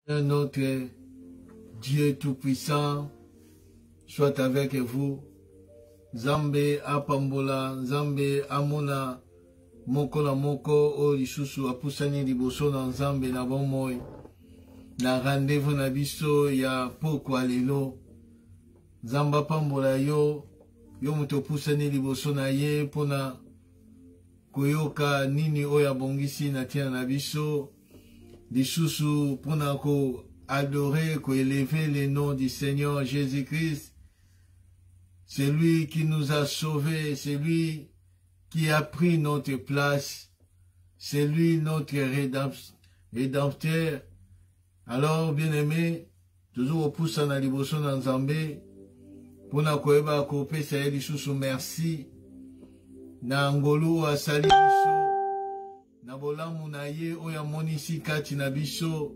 Notre Dieu Tout-Puissant soit avec vous. Nzambe apambola, Nzambe amona moko na moko o lisusu apusani liboso na Nzambe na bomoi. Na rendez-vous na biso ya pokwa lelo. Nzamba pambola yo muto pusani liboso na ye pona koyoka nini oya bongisi na tia na biso. Lisusu pona ko adorer, ko élever le nom du Seigneur Jésus-Christ. C'est lui qui nous a sauvés, c'est lui qui a pris notre place, c'est lui notre rédempteur. Alors, bien-aimé, toujours au pouce na liboso na Nzambe, pona koeba kopesa ye lisusu merci, na ngolu asali biso, na bolamu na ye oya monisi kati na biso,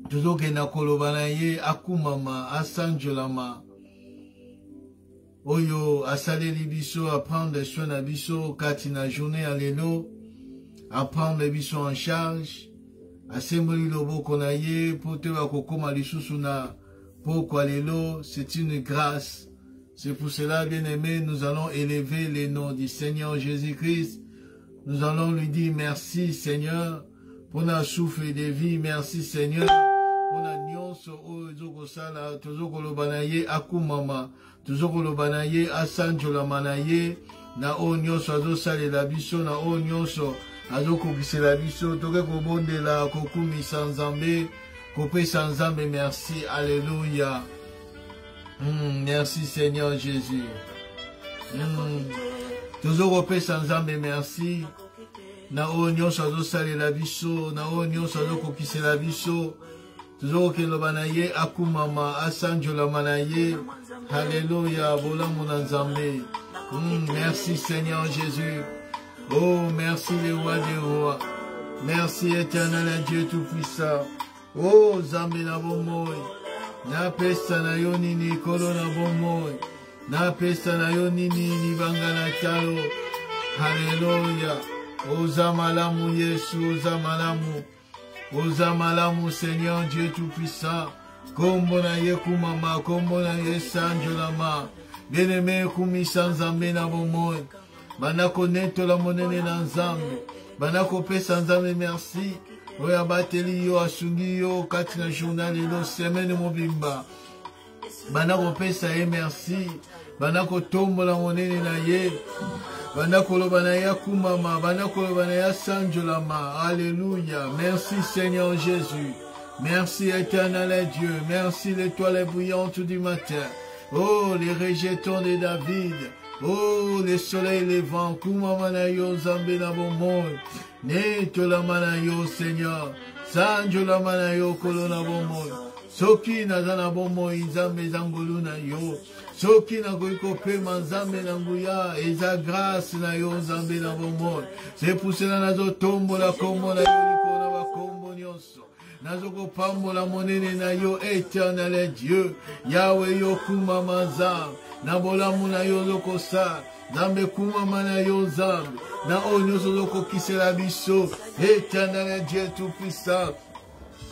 toujours ke na koloba na ye akumama, asanjolama, oyo asaleli biso, apprendre soin na biso kati na journée ya lelo, apprendre biso en charge, asemboli loboko na ye po te bakokoma lisusu na pokwa lelo, c'est une grâce. C'est pour cela, bien-aimé, nous allons élever le nom du Seigneur Jésus-Christ. Nous allons lui dire merci, Seigneur, pour notre souffle de vie. Merci, Seigneur, pour notre nyonso o ezoko sala, tozoko lobanaye akumama, tozoko lobanaye asanjola manaye, na o nyonso azosalela biso, na o nyonso azokokisela biso, toke kobondela kokumisa Nzambe, kopesa Nzambe merci, alléluia. Merci Seigneur Jésus. Tozoko pesa Nzambe merci, na o nyonso azosalela biso, na o nyonso azokokisela biso, tozoko keloba na ye akumama, asanjola manaye, alléluia, bolamu na Nzambe. Merci Seigneur Jésus. Oh, merci le roi des rois. Merci éternel Dieu Tout-Puissant. Oh, Nzambe na bomoi. Na pesa na yo nini kolo na bomoi. Na pesa na yo nini libanga na talo. Alléluia. Oza malamu Yesu, oza malamu. Oza malamu Seigneur Dieu Tout-Puissant. Kombo na ye kumama, kombo na ye sanjolama. Bien-aimé kumisa Nzambe na bomoi. Banako neto la monene na Nzambe. Banako pesa Nzambe merci. Oya bateli yo asungi yo kati na journal elo semaine mobimba. Banako pesa ye merci. Banako tombo la monene na ye. Banako loba na ya kumama. Banako loba na ya sanjolama. Alléluia. Merci Seigneur Jésus. Merci éternel Dieu. Merci l'étoile brillante du matin. Oh, les rejetons de David. Oh, le soleil levant, kumama na yo Nzambe na bomoi. Neto la mana yo Seigneur. Sanjo la mana yo kolo na bomoi. Soki na zana bomoi Nzambe zangolu na yo. Soki na goiko pema Nzambe na nguya. Eza grâce na yo Nzambe na bomoi. C'est pour cela nazo tombo la kombo na yo liko na bakombo nyonso. Nazoko pambo la monene na yo éternel Dieu. Yahweh yo kumama Nzambe. Na bolamu na yo loko sa. Nzambe kumama na yo Nzambe. Na o nyonso loko kisela biso. Éternel Dieu Tout-Puissant.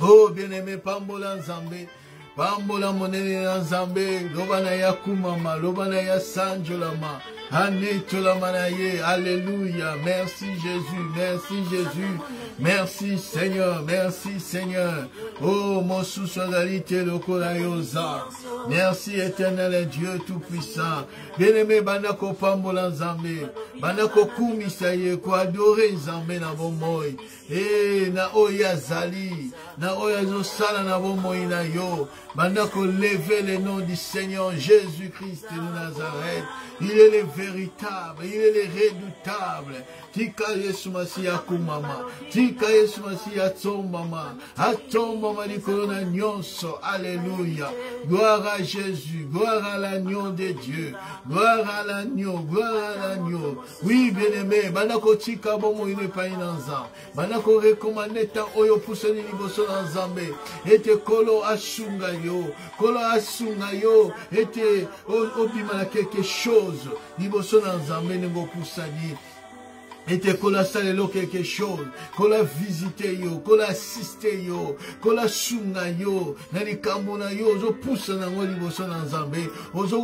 Oh bien-aimé pambola Nzambe. Pambola monene na Nzambe. Loba na ya kumama. Loba na ya sanjolama. Anetolama na ye. Alléluia. Merci Jésus. Merci Jésus. Merci Seigneur. Merci Seigneur. Oh mon sous-sodalité loko na yoza. Merci éternel Dieu Tout-Puissant. Bien-aimé banako pambola Nzambe. Banako kumisa ye ko adore Nzambe na bomoi. Na oya zali. Na oya zosala na bomoi na yo. Banako lever le nom du Seigneur Jésus-Christ de Nazareth. Il est le véritable, il est le redoutable. Tika Yesu Masi akumama. Tika Yesu Masi atombama. Atombama di corona nyonso. Alléluia. Gloire à Jésus. Gloire à l'agneau de Dieu. Gloire à l'agneau. Gloire à l'agneau. Oui, bien-aimé. Banako tika bomo ine pa inanza. Banako recommande ta oyo pusani liboso na Nzambe. Ete kolo asunga yo. Kolo asunga yo. Ete obima na quelque chose. Liboso na Nzambe nengo pusani. Et te kola salelo quelque chose, kola visite yo, kola assiste yo, kola sunga yo, nani kambona yo, ozo pousse na ngo liboso na Nzambe, ozo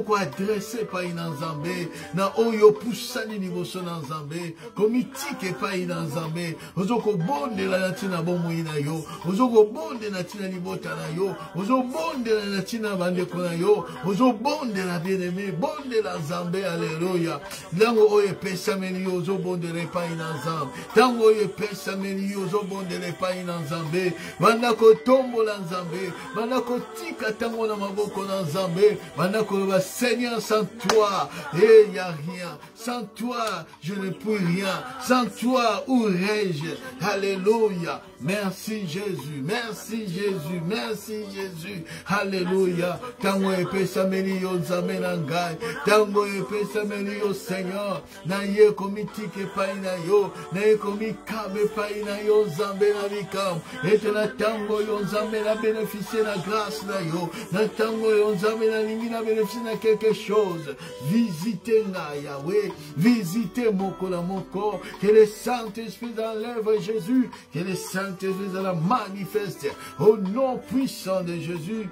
ko adresse pa ina Nzambe, na oyo pousse ni liboso na Nzambe, komitike pa ina Nzambe, ozo ko bonde la natina bomo ina yo, ozo ko bonde na tina libota na yo, ozo bonde la natina bandeko na yo, ozo bonde la bien-aimé, bonde la Nzambe, alléluia. Lango oye pesa meni yo, ozo bondele pa ina Nzambe. Tango ye pesa meni yo, ozo bondele pa ina Nzambe. Bandako tombo la Nzambe. Bandako tika tango na maboko na Nzambe. Bandako ba Seigneur, sans toi, il n'y a rien. Sans toi, je ne peux rien. Sans toi, où irai-je? Alléluia. Merci Jésus. Merci Jésus. Merci Jésus. Alléluia. Tango ye pesa meni yo, Nzambe na ngai. Tango ye pesa meni yo, Seigneur. Na ye komitike pa ina yo. Na ye komikabe pa ina yo, Nzambe na bikam. Ete na tango yo, Nzambe na bénéficier na grâce na yo. Na tango yo, Nzambe na lingi na bénéficier na quelque chose. Visitez na Yahweh. Visitez moko na moko. Que le Saint-Esprit enlève Jésus. Que le Saint-Esprit la manifeste. Au nom puissant de Jésus.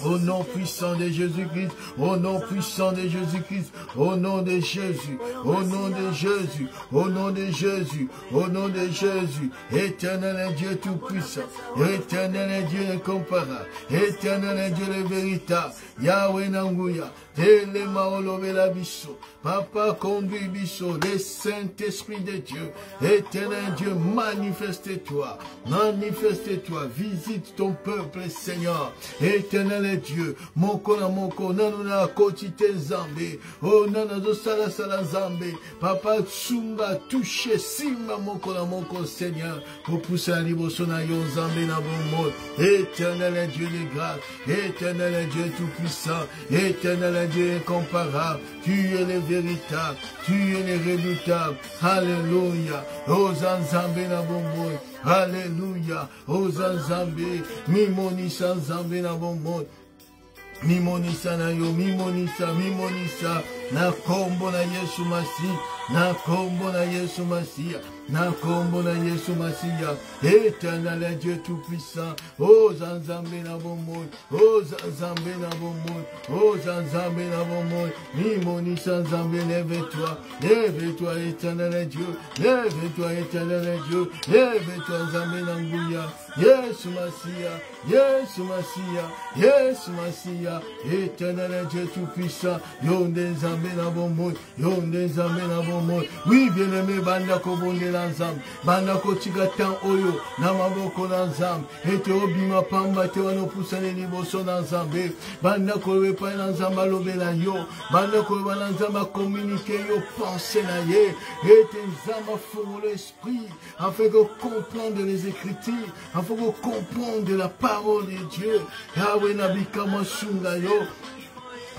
Au nom puissant de Jésus-Christ, au nom puissant de Jésus-Christ, au nom de Jésus, au nom de Jésus, au nom de Jésus, au nom de Jésus, éternel Dieu tout-puissant, éternel Dieu incomparable, éternel Dieu le véritable, Yahweh Nanguya, Telema Olobela Bisso, Papa conduit Bisso, le Saint-Esprit de Dieu, éternel Dieu, manifeste-toi, visite ton peuple, Seigneur, éternel Dieu, moko na moko, nanuna kotite Nzambe, oh nanazo sala sala Nzambe, Papa tsunga touche simba moko na moko, Seigneur, pour pousser à liboso na yo Nzambe na bon mot, éternel Dieu de grâce, éternel Dieu tout-puissant, éternel Dieu incomparable, tu es le véritable, tu es le redoutable, alléluia, oh Nzambe na bon mot, alléluia, oh Nzambe, mimonisa Nzambe na bon mot, mimonisa na yo, mimonisa, na kombo na Yesu Masi, na kombo na Yesu Masiya, na kombo na Yesu Masiya, éternel Dieu tout-puissant, oh Nzambe na bon monde, oh Nzambe na bon monde, oh Nzambe na bon monde, mimonisa Nzambe, lève-toi éternel Dieu, lève-toi éternel Dieu, lève-toi Nzambe na nguya, Yesu Masiya, Yesu Masiya, Yesu Masiya, éternel Dieu tout-puissant, yonde Nzambe na bon monde, yonde Nzambe na bon monde, oui bien-aimé, banda ko bonde na Nzambe, banda ko tigatan oyo, na maboko na Nzambe, ete obima pamba te wano pusane liboso na Nzambe, banda ko wepa na Nzambe alobela yo, banda ko wepa na Nzambe communique yo, pense na ye, ete Nzambe fongo l'esprit, afin que comprendre les Écritures, afin que comprendre la parole de Dieu, Yahweh nabika masunga yo,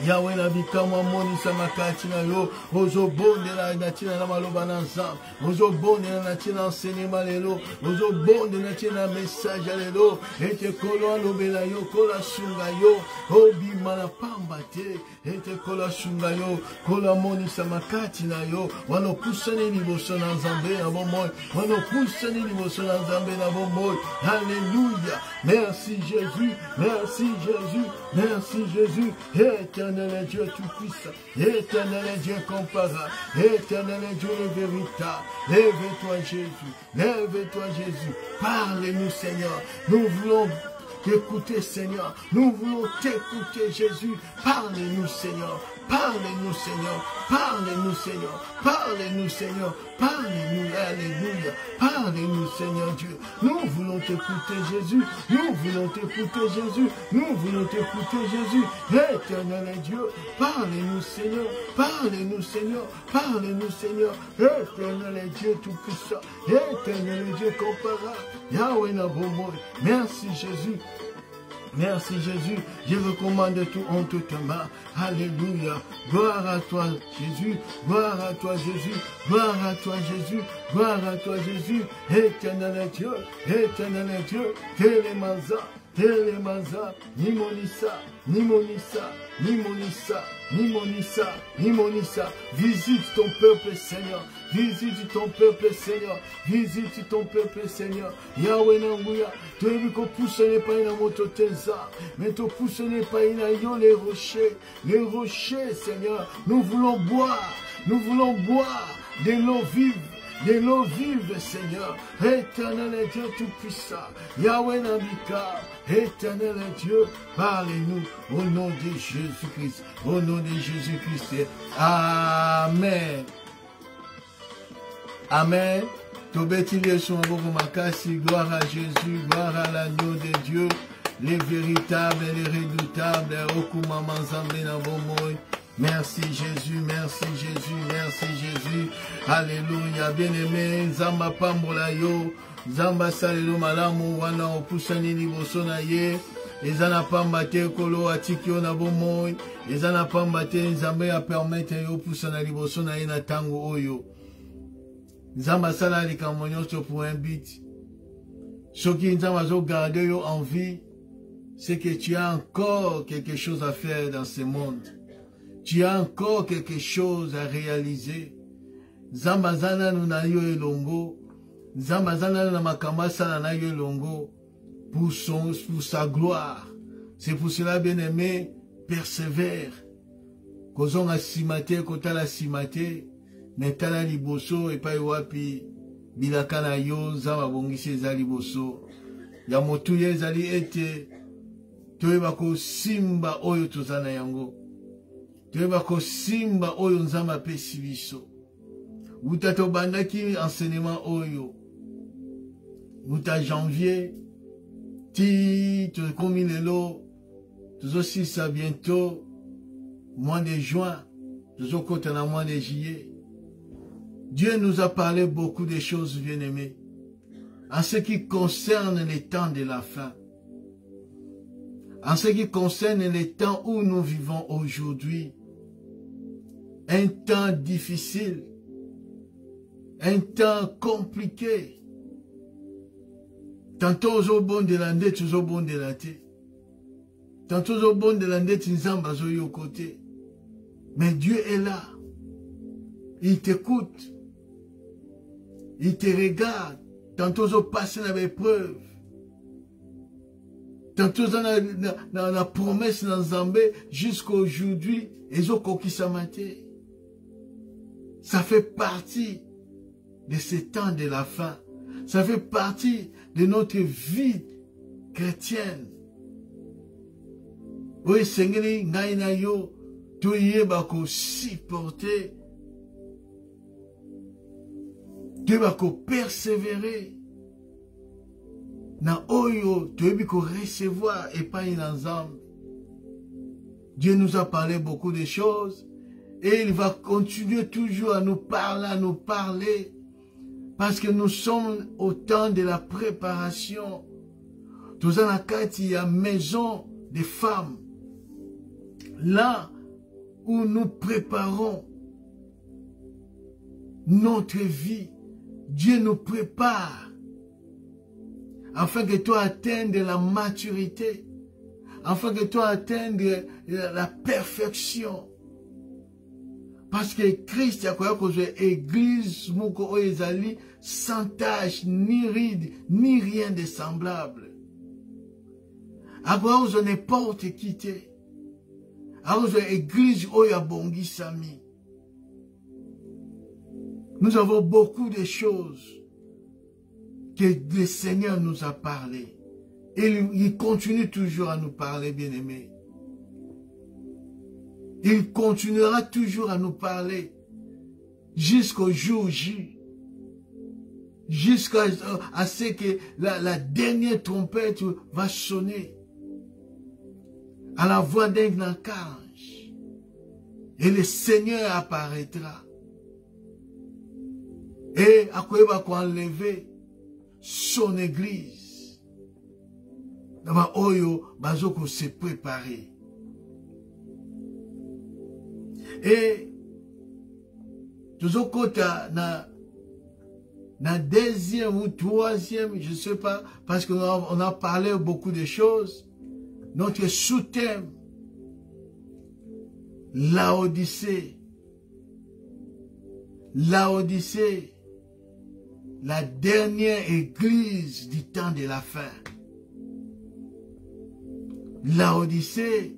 Yahweh na bikama monisa makati na yo, ozo bonde la natina na maloba na Nzambe, ozo bonde na natina enseignement lelo, ozo bonde na natina message lelo, ete kolo alobela yo, kola sunga yo, obima na pamba te, ete kola sunga yo, kola monisa makati na yo, wano pusane liboso na Nzambe na bomoy, wano pusane liboso na Nzambe na bomoy, alléluia, merci Jésus, merci Jésus, merci Jésus, éternel Dieu tout-puissant, éternel Dieu comparable, éternel Dieu le véritable, lève-toi Jésus, lève-toi Jésus, parle-nous Seigneur, nous voulons t'écouter Seigneur, nous voulons t'écouter Jésus, parle-nous Seigneur, parle-nous Seigneur, parle-nous Seigneur, parle-nous Seigneur, parle-nous, alléluia, parle-nous Seigneur Dieu, nous voulons t'écouter Jésus, nous voulons t'écouter Jésus, nous voulons t'écouter Jésus, éternel Dieu, parle-nous Seigneur, parle-nous Seigneur, parle-nous Seigneur, éternel Dieu tout-puissant, éternel Dieu comparable, Yahweh Nabomoy, merci Jésus. Merci Jésus, je recommande tout en toute main. Alléluia. Gloire à toi Jésus, gloire à toi Jésus, gloire à toi Jésus, gloire à toi Jésus, éternel Dieu, Télémanza, Telemaza, Nimonissa, Nimonissa, Nimonissa, Nimonissa, Nimonissa. Visite ton peuple, Seigneur. Visite ton peuple, Seigneur. Visite ton peuple, Seigneur. Yahweh Nanguya. Tu as vu qu'on pousse n'est pas une mototenza. Mais tu pousse n'est pas une aïe, les rochers. Les rochers, Seigneur. Nous voulons boire. Nous voulons boire de l'eau vive. De l'eau vive, Seigneur. Éternel est Dieu tout-puissant. Yahweh Nabika. Éternel est Dieu. Parlez-nous au nom de Jésus-Christ. Au nom de Jésus-Christ. Amen. Amen. Gloire à Jésus. Gloire à l'agneau de Dieu. Les véritables et les redoutables. Merci Jésus, merci Jésus, merci Jésus. Alléluia, bien-aimé, Zamba Pambola yo, Zamba Salelo Malamu, wana opusani liboso na ye, ezana pamba te kolo atiki yo na bomoi, ezana pamba te Nzambe a permettre yo opusana liboso na ye na tango oyo. Zamba sala likambo nyonso pour un but. Soki Nzamba zo garder yo en vie, c'est que tu as encore quelque chose à faire dans ce monde. Tu as encore quelque chose à réaliser. Zambazana na yo elongo. Zambazana na makamasa na yo elongo. Pour sa gloire. C'est pour cela, bien-aimé, persévère. Kozonga simate, kotala simate. Metala liboso, et pa wapi. Bilaka na yo, zamba bongisi eza liboso. Ya motuye ezali ete. Toyeba ko simba oyo tozana yango. Toyeba ko simba oyo Nzambe apesi biso. Wuta tobandaki enseignement oyo. Wuta janvier. Ti tokomi lelo. Tozosisa bientôt. Mois de juin. Tozokota na mois de juillet. Dieu nous a parlé beaucoup de choses, bien-aimés. En ce qui concerne les temps de la fin. En ce qui concerne les temps où nous vivons aujourd'hui, un temps difficile, un temps compliqué. Tantôt au bon de l'andé, toujours bon de la thé. Tantôt au bon de l'andé, tu n'zamba au côté. Mais Dieu est là. Il t'écoute. Il te regarde. Tantôt au passé dans l'épreuve. Tantôt dans la promesse dans Zambé, jusqu'à aujourd'hui, ils ont coquille sa maté. Ça fait partie de ces temps de la fin. Ça fait partie de notre vie chrétienne. Oui, Seigneur, ngaina yo, tu y es bako supporter. Tu vas persévérer. Na oyo, tu vas recevoir et pas une ensemble. Dieu nous a parlé beaucoup de choses. Et il va continuer toujours à nous parler. Parce que nous sommes au temps de la préparation. Dans la carte, il y a maison des femmes. Là où nous préparons notre vie. Dieu nous prépare. Afin que toi atteignes la maturité. Afin que toi atteignes la perfection. Parce que Christ a quoi que l'église moko ezali sans tache, ni ride, ni rien de semblable. À quoi vous n'êtes pas quitté. À quoi vous église oya bongi sami. Nous avons beaucoup de choses que le Seigneur nous a parlé. Et il continue toujours à nous parler, bien-aimés. Il continuera toujours à nous parler jusqu'au jour J. Jusqu'à ce que la dernière trompette va sonner à la voix d'un archange. Et le Seigneur apparaîtra. Et à quoi il va enlever son église. D'abord, Oyo, Bazoko s'est préparé. Et toujours kota la deuxième ou troisième, je ne sais pas, parce qu'on a parlé beaucoup de choses. Notre sous-thème, Laodicée. Laodicée, la dernière église du temps de la fin. Laodicée,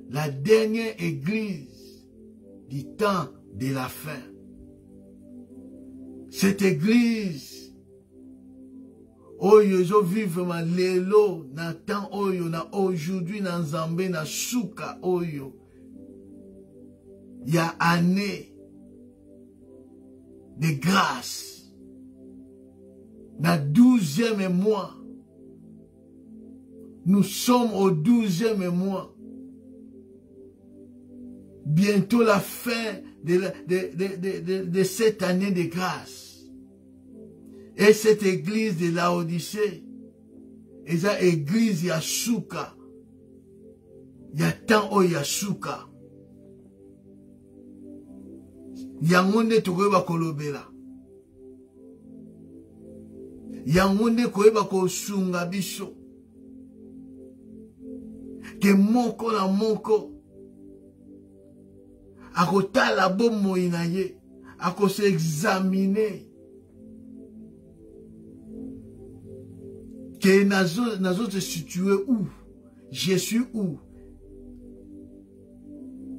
la dernière église du temps de la fin. Cette église, oyo zo vivement lelo, na temps oyo, na aujourd'hui, na Nzambe, na suka oyo, ya année de grâce, na 12e mois. Nous sommes au 12e mois. Bientôt la fin de cette année de grâce. Et cette église de Laodicée, et cette église Yasuka, Yatan o Yasuka, Yangonde tokoyeba kolobela, Yangonde koyeba kosunga biso, ke moko na moko, akotala bomoi na ye, akose examiner, que nazo te situé où? Je suis où?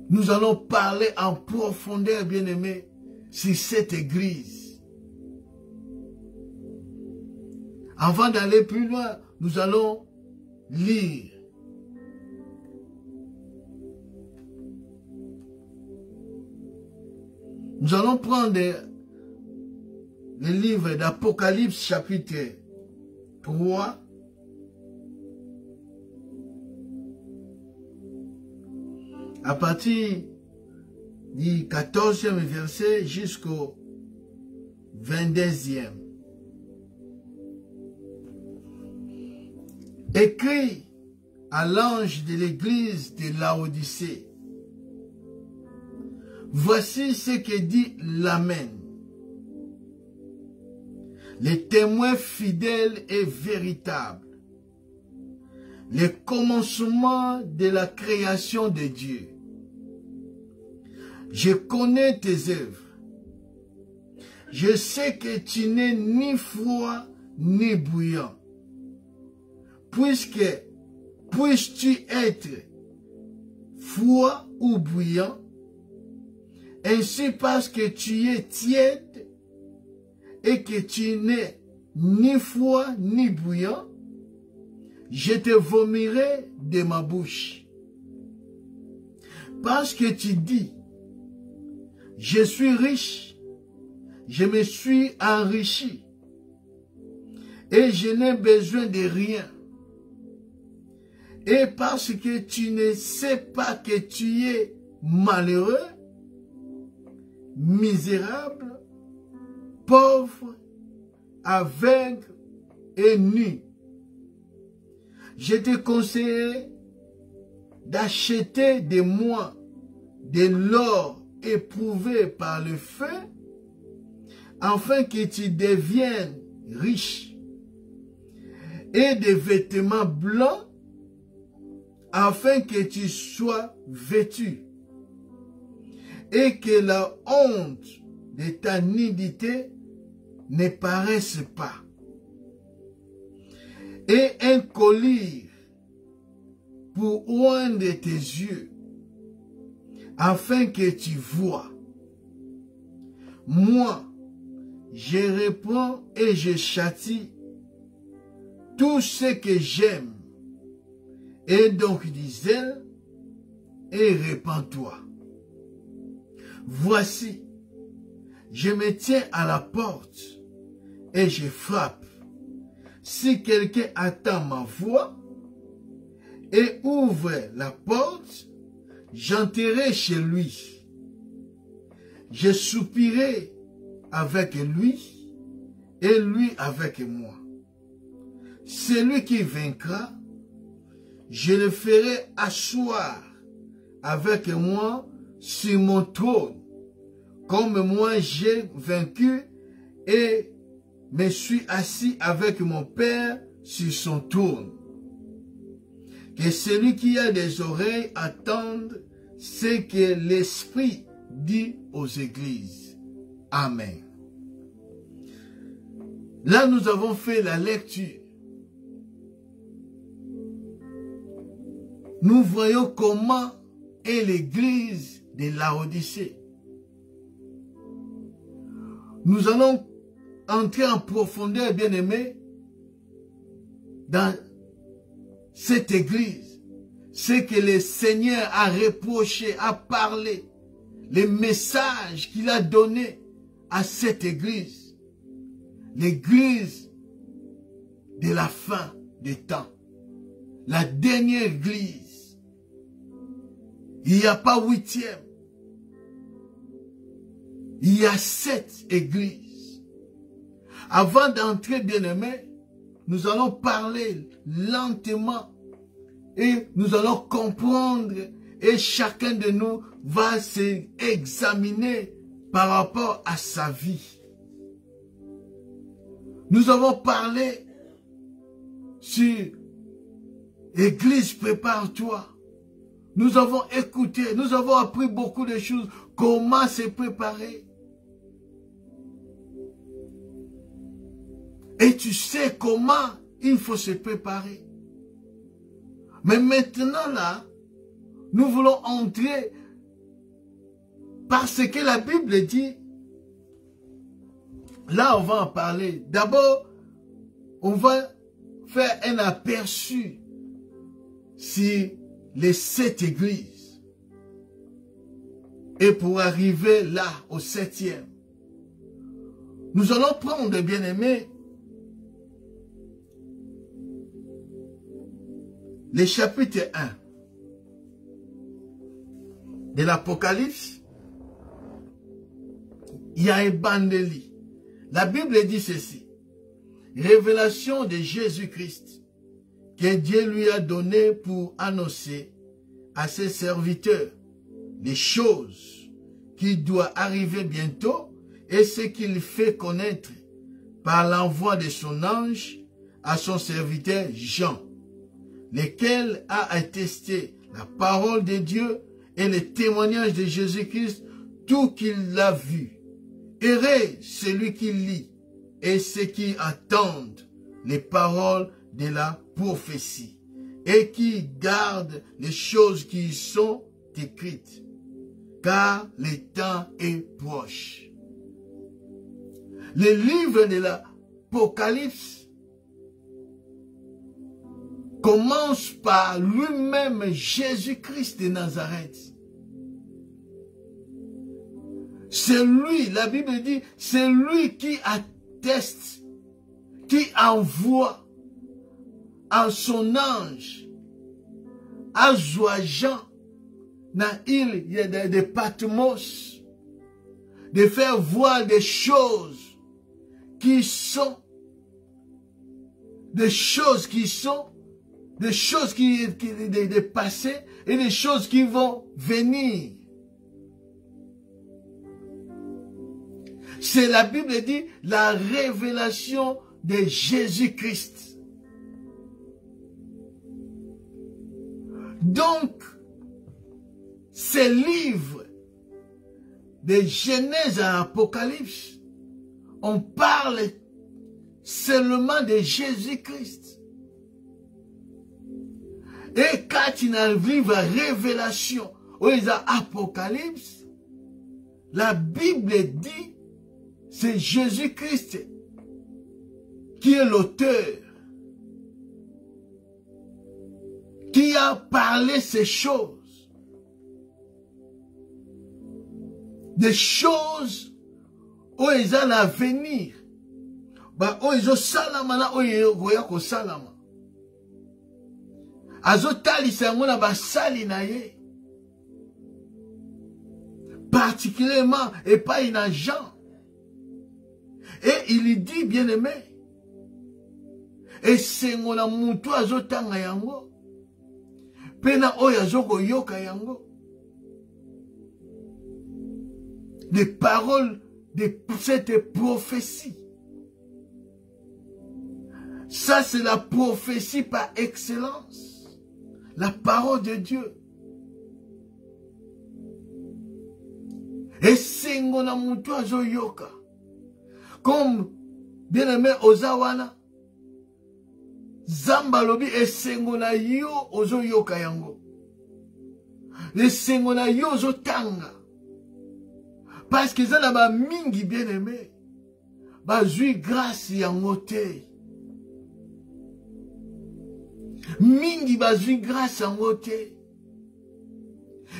Nous allons parler en profondeur, bien-aimés, sur cette église. Avant d'aller plus loin, nous allons lire. Nous allons prendre le livre d'Apocalypse chapitre 3. À partir du 14e verset jusqu'au 22e. Écrit à l'ange de l'église de Laodicée. Voici ce que dit l'Amen. Les témoins fidèles et véritables. Le commencement de la création de Dieu. Je connais tes œuvres. Je sais que tu n'es ni froid ni bouillant. Puisses-tu être froid ou bouillant, ainsi parce que tu es tiède et que tu n'es ni froid ni bouillant, je te vomirai de ma bouche. Parce que tu dis, je suis riche, je me suis enrichi et je n'ai besoin de rien. Et parce que tu ne sais pas que tu es malheureux, misérable, pauvre, aveugle et nu, je te conseille d'acheter de moi de l'or éprouvé par le feu, afin que tu deviennes riche, et des vêtements blancs, afin que tu sois vêtu, et que la honte de ta nudité ne paraisse pas, et un collier pour oindre tes yeux, afin que tu vois. Moi, je réponds et je châtie tout ce que j'aime, et donc dis zèle, et répands-toi. Voici, je me tiens à la porte, et je frappe. Si quelqu'un attend ma voix, et ouvre la porte, j'entrerai chez lui. Je soupirai avec lui, et lui avec moi. Celui qui vaincra, je le ferai asseoir avec moi sur mon trône, comme moi j'ai vaincu et mais suis assis avec mon Père sur son trône. Que celui qui a des oreilles attende ce que l'Esprit dit aux églises. Amen. Là, nous avons fait la lecture. Nous voyons comment est l'église de Laodicée. Nous allons entrer en profondeur, bien-aimés, dans cette église. Ce que le Seigneur a reproché, a parlé, les messages qu'il a donnés à cette église. L'église de la fin des temps. La dernière église. Il n'y a pas 8e. Il y a 7 églises. Avant d'entrer, bien-aimés, nous allons parler lentement et nous allons comprendre et chacun de nous va s'examiner par rapport à sa vie. Nous avons parlé sur Église, prépare-toi. Nous avons écouté, nous avons appris beaucoup de choses. Comment se préparer? Et tu sais comment il faut se préparer. Mais maintenant là, nous voulons entrer parce que la Bible dit. Là, on va en parler. D'abord, on va faire un aperçu sur les 7 églises. Et pour arriver là, au 7e, nous allons prendre, bien-aimés, le chapitre 1 de l'Apocalypse. Il y a un bandeli. La Bible dit ceci. Révélation de Jésus-Christ que Dieu lui a donné pour annoncer à ses serviteurs les choses qui doivent arriver bientôt et ce qu'il fait connaître par l'envoi de son ange à son serviteur Jean, lequel a attesté la parole de Dieu et le témoignage de Jésus-Christ, tout qu'il a vu. Heureux celui qui lit et ceux qui attendent les paroles de la prophétie et qui gardent les choses qui y sont écrites, car le temps est proche. Le livre de l'Apocalypse commence par lui-même Jésus-Christ de Nazareth. C'est lui, la Bible dit, c'est lui qui atteste, qui envoie en son ange à Jean dans l'île de Patmos de faire voir des choses qui sont des passées et des choses qui vont venir. C'est la Bible dit la révélation de Jésus-Christ. Donc, ces livres de Genèse à Apocalypse, on parle seulement de Jésus-Christ. Et quand il arrive à Révélation ou à Apocalypse, la Bible dit c'est Jésus-Christ qui est l'auteur, qui a parlé ces choses. Des choses où ils ont à venir. Où ils ont salama, où ils ont salama. Azotalisangona basali na ye. Particulièrement, et pas une agent. Et il dit, bien-aimé, et c'est mon amuto azotanga yango. Pena oya zoko yoka yango. Les paroles de cette prophétie. Ça, c'est la prophétie par excellence. La parole de Dieu. Et sengo na mutu azo yoka. Comme, bien aimé, Ozawana. Zamba lobi et sengo na yo ozo yoka yango. Le sengo na yo ozo tanga. Parce que ça n'a mingi bien aimé. Ba zui grâce yango te. Mingi bazwi grâce yango te.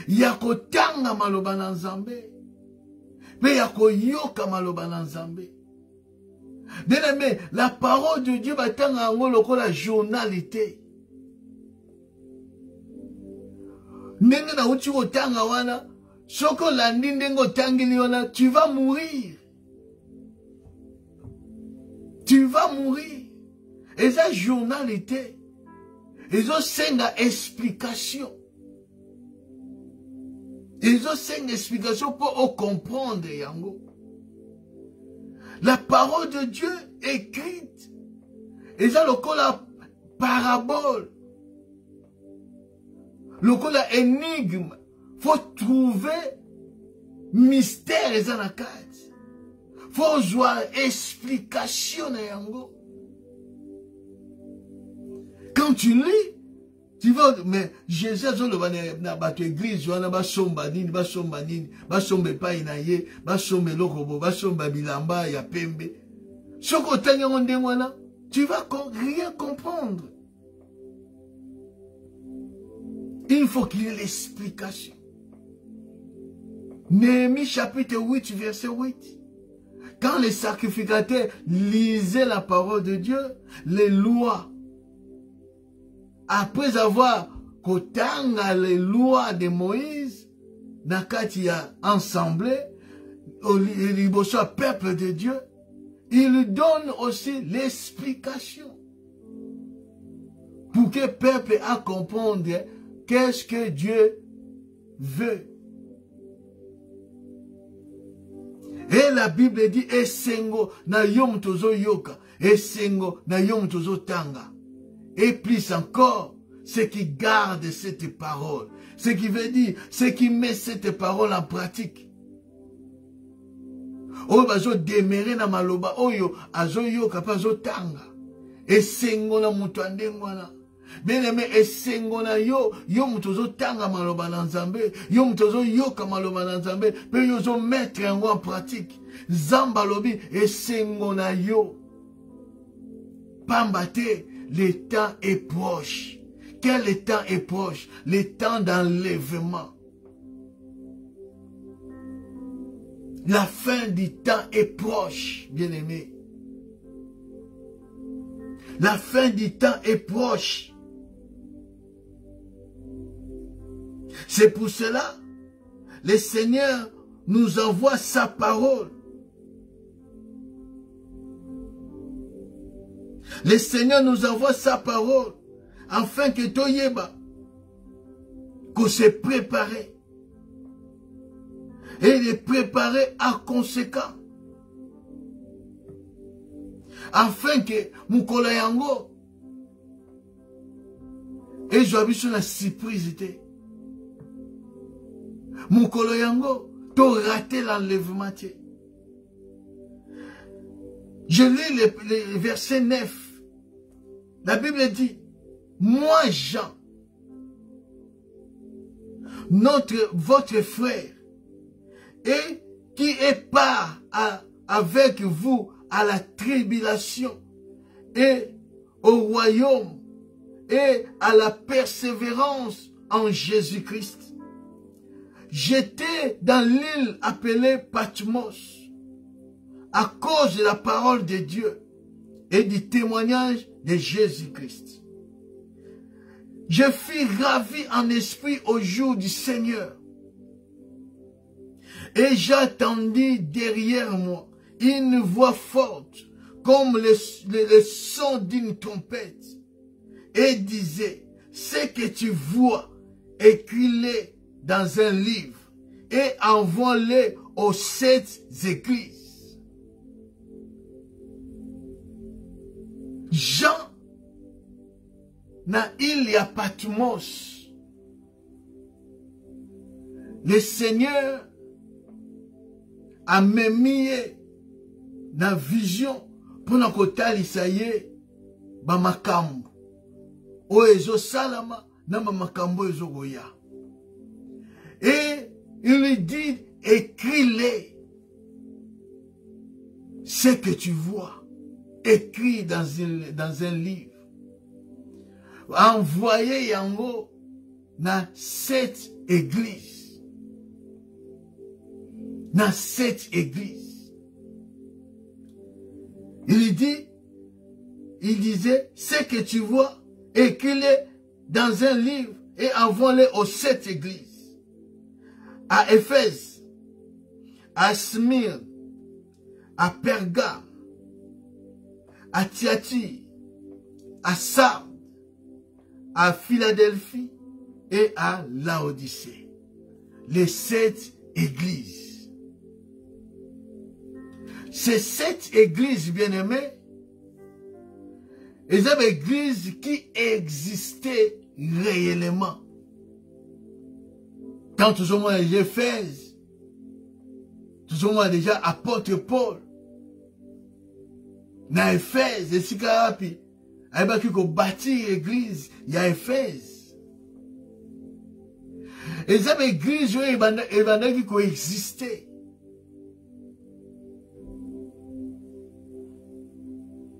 Yako tanga maloba na Nzambe. Pe yako yoka maloba na Nzambe. Bien aimé, la parole de Dieu va tanga yango lokola journalité. Ndenge na uti otanga wana, soko landi ndenge otangili wana, tu vas mourir. Tu vas mourir. Et ça journalité. Ils ont cinq explications. Ils ont cinq explications pour comprendre, yango. La parole de Dieu écrite. Ils ont le la parabole. Le la énigme. Faut trouver mystère, ils ont la carte. Faut voir explication, yango. Quand tu lis, tu vas, mais Jésus a dit, na bato église, wana ba somba nini, ba somba pa inaye, ba somba lokobo, ba somba bilamba ya pembe. Soko tanya onde wana, tu vas rien comprendre. Il faut qu'il y ait l'explication. Néhémie chapitre 8, verset 8. Quand les sacrificateurs lisaient la parole de Dieu, les lois, après avoir kotanga les lois de Moïse, nakati ya ensemble, il peuple de Dieu, il lui donne aussi l'explication. Pour que le peuple a comprendre qu'est-ce que Dieu veut. Et la Bible dit, esengo na yom tozo yoka, esengo na yom tozo tanga. Et plus encore, ceux qui gardent cette parole, ce qui veut dire, ceux qui mettent cette parole en pratique. Oyo bazo demere na maloba, oyo azo yoka pa zo tanga. Esengo na mutu andengwana. Bien aimé, esengo na yo, yo mutu zo tanga maloba na Nzambe, yo mutu zo yoka maloba na Nzambe, pe yo zo mettre yango en pratique. Zamba lobi, esengo na yo. Pambate. Le temps est proche. Quel temps est proche? Le temps d'enlèvement. La fin du temps est proche, bien-aimé. La fin du temps est proche. C'est pour cela, le Seigneur nous envoie sa parole. Le Seigneur nous envoie sa parole afin que Toyeba, qu'on se prépare et de préparer à conséquent. Afin que Moukola Yango et je sur la surprise. Moukola Yango, t'as raté l'enlèvement. Je lis le verset 9. La Bible dit, moi Jean, votre frère, et qui est part avec vous à la tribulation et au royaume et à la persévérance en Jésus-Christ. J'étais dans l'île appelée Patmos à cause de la parole de Dieu et du témoignage de Jésus-Christ. Je fus ravi en esprit au jour du Seigneur. Et j'entendis derrière moi une voix forte, comme le son d'une trompette, et disait, ce que tu vois, écris-le dans un livre, et envoie-le aux 7 églises. Jean, na île ya Patmos, le Seigneur a mis na vision pour na kotalisa ye ba makambo o ezo salama na ba makambo ezo goya. Et il lui dit, écris-les ce que tu vois, écris dans un livre. Envoyez yango na 7 églises. Dans 7 églises. Il disait, ce que tu vois, écris-les dans un livre et envoie-les aux 7 églises. À Éphèse, à Smyrne, à Pergame, à Thyatire, à Sardes, à Philadelphie et à Laodicée. Les 7 églises. Ces 7 églises, bien-aimées, elles sont des églises qui existaient réellement. Quand nous sommes à Éphèse, nous sommes déjà apôtre Paul. Dans Éphèse, et si Karapi, il y a bâti l'église, il y a Éphèse. Et ces églises, qui coexistaient.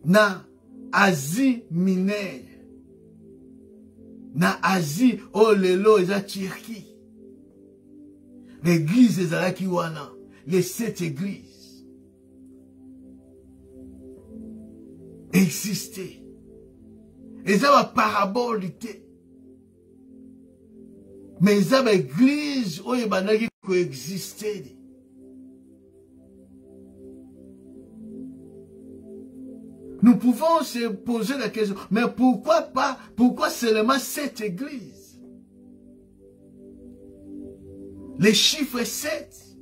Dans Asie mineure, dans Asie, oh lelo, et la Turquie. L'église des Alakiwana, les 7 églises existaient. Et ça va parabole. Mais ça va église où il y a qui coexistaient. Nous pouvons se poser la question, mais pourquoi pas, pourquoi seulement 7 églises? Les chiffres 7,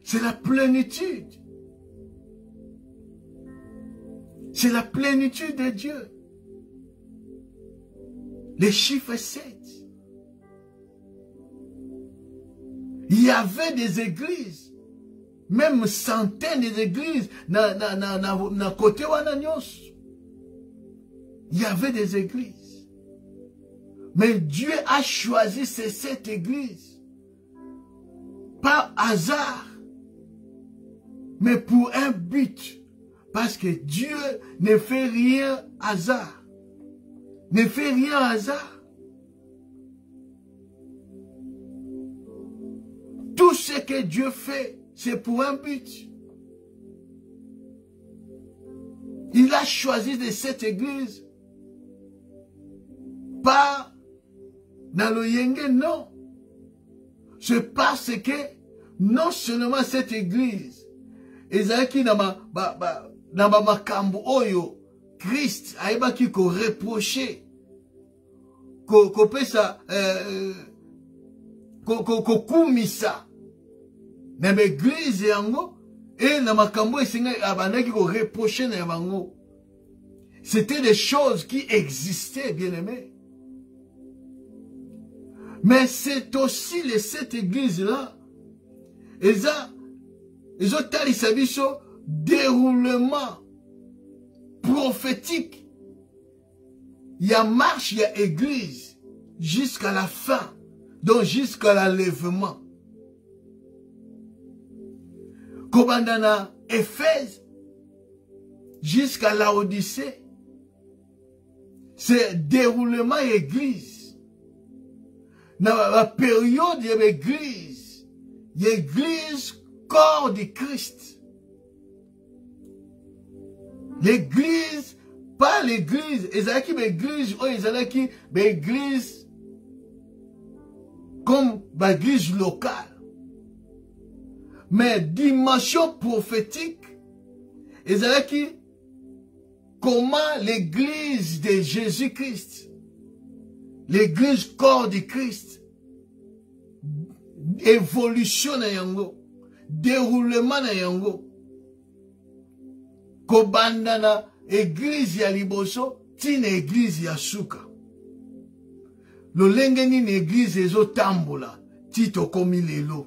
c'est la plénitude. C'est la plénitude de Dieu. Les chiffres 7. Il y avait des églises, même centaines d'églises, na côté Wananyos. Il y avait des églises. Mais Dieu a choisi ces 7 églises. Pas hasard, mais pour un but. Parce que Dieu ne fait rien hasard. Ne fait rien hasard. Tout ce que Dieu fait, c'est pour un but. Il a choisi de cette église. Pas dans le Yenge, non. C'est parce que non seulement cette église, ezaki na makambo oyo Christ ayebaki ko reprocher ko pesa ko kumisa na église yango et na makambo esenga abandaki ko reprocher na bango. C'était des choses qui existaient, bien-aimés. Mais c'est aussi les 7 églises-là. Ils ont talissé biso déroulement prophétique. Il y a marche, il y a église jusqu'à la fin, donc jusqu'à l'enlèvement. Kobandana Éphèse jusqu'à Laodicée, c'est déroulement église. Dans la période de l'église, l'église corps de Christ. L'église, pas l'église, ezalaki l'église, ou ezalaki l'église comme l'église locale. Mais dimension prophétique, ezalaki comment l'église de Jésus-Christ, l'église corps de Christ, évolution na yango, déroulement na yango, kobanda na église ya liboso tina église ya suka. Lolenge nini église ezo tambola ti tokomi lelo.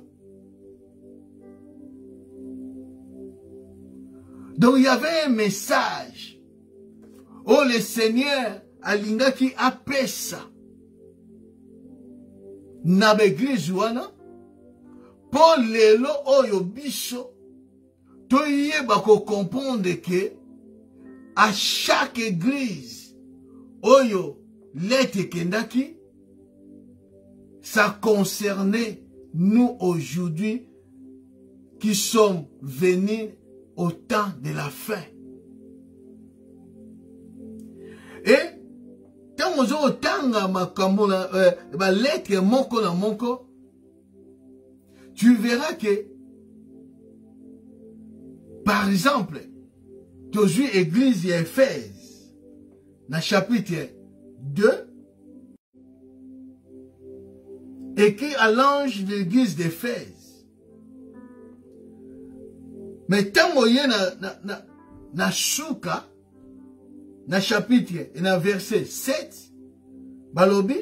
Donc il y avait un message. Oh le Seigneur alingaki apesa na l'église wana pour lelo oyo biso toyeba ko comprendre que à chaque église oyo l'être kendaki ça concernait nous aujourd'hui qui sommes venus au temps de la fin. Et tant que vous tanga makambo na lettre moko na moko, tu verras que par exemple, tu joues église Éphèse, dans chapitre 2, écrit à l'ange de l'église d'Éphèse. Mais tant que na Souka, dans chapitre et dans verset 7, balobi,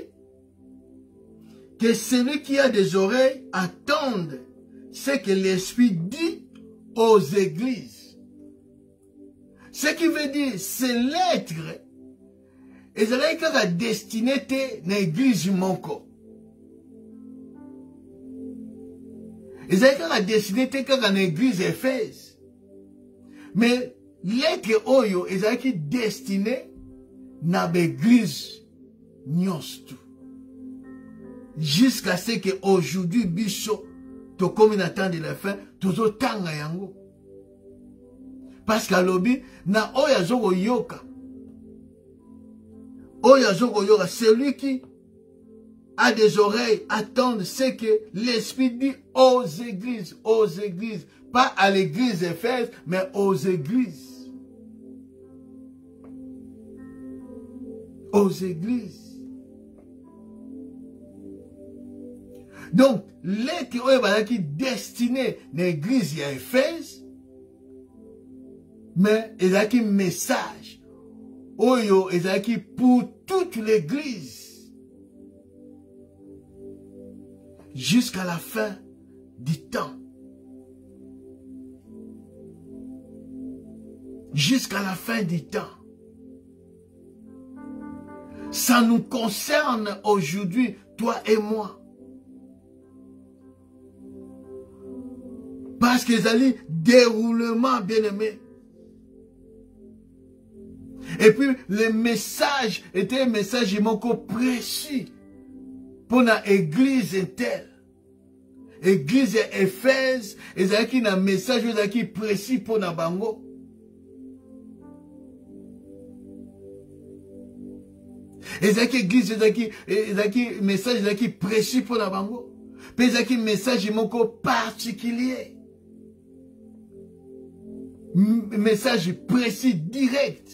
que celui qui a des oreilles attende ce que l'Esprit dit aux églises. Ce qui veut dire, c'est l'être, et c'est la destinée de l'église monko. Et c'est la destinée de l'église Éphèse. Mais l'être oyo, et c'est destiné na l'église nyonstu. Jusqu'à ce que aujourd'hui, biso, to comme une attente de la fin, tozo tanga yango. Parce qu'à l'obi, na oya zoko yoka. Oya zoko yoka, celui qui a des oreilles attend ce que l'Esprit dit aux églises. Aux églises. Pas à l'église Éphèse, mais aux églises. Aux églises. Donc, l'être qui est destiné à l'église à Éphèse, mais il y a un message. Oyo, il y a pour toute l'église. Jusqu'à la fin du temps. Jusqu'à la fin du temps. Ça nous concerne aujourd'hui, toi et moi. Parce que ça dit déroulement, bien-aimé. Et puis, le message était un message encore précis pour l'église telle. Église Éphèse, et ça qui a un message qui précis pour la bango. Et ça qui église, qui message qui précis pour la bango. Puis ça qui message encore particulier. Message précis, direct.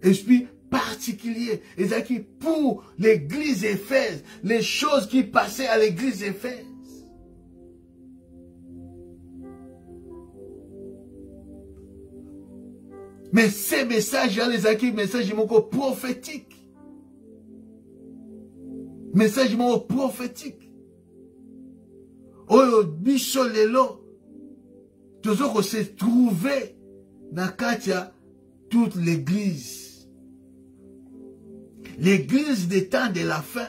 Esprit particulier. Et ça qui pour l'église Éphèse, les choses qui passaient à l'église Éphèse. Mais ces messages-là, les acquis, messages prophétiques. Message prophétique. Oh, biso lelo. Toujours qu'on s'est trouvé dans Katia, toute l'église. L'église des temps de la fin.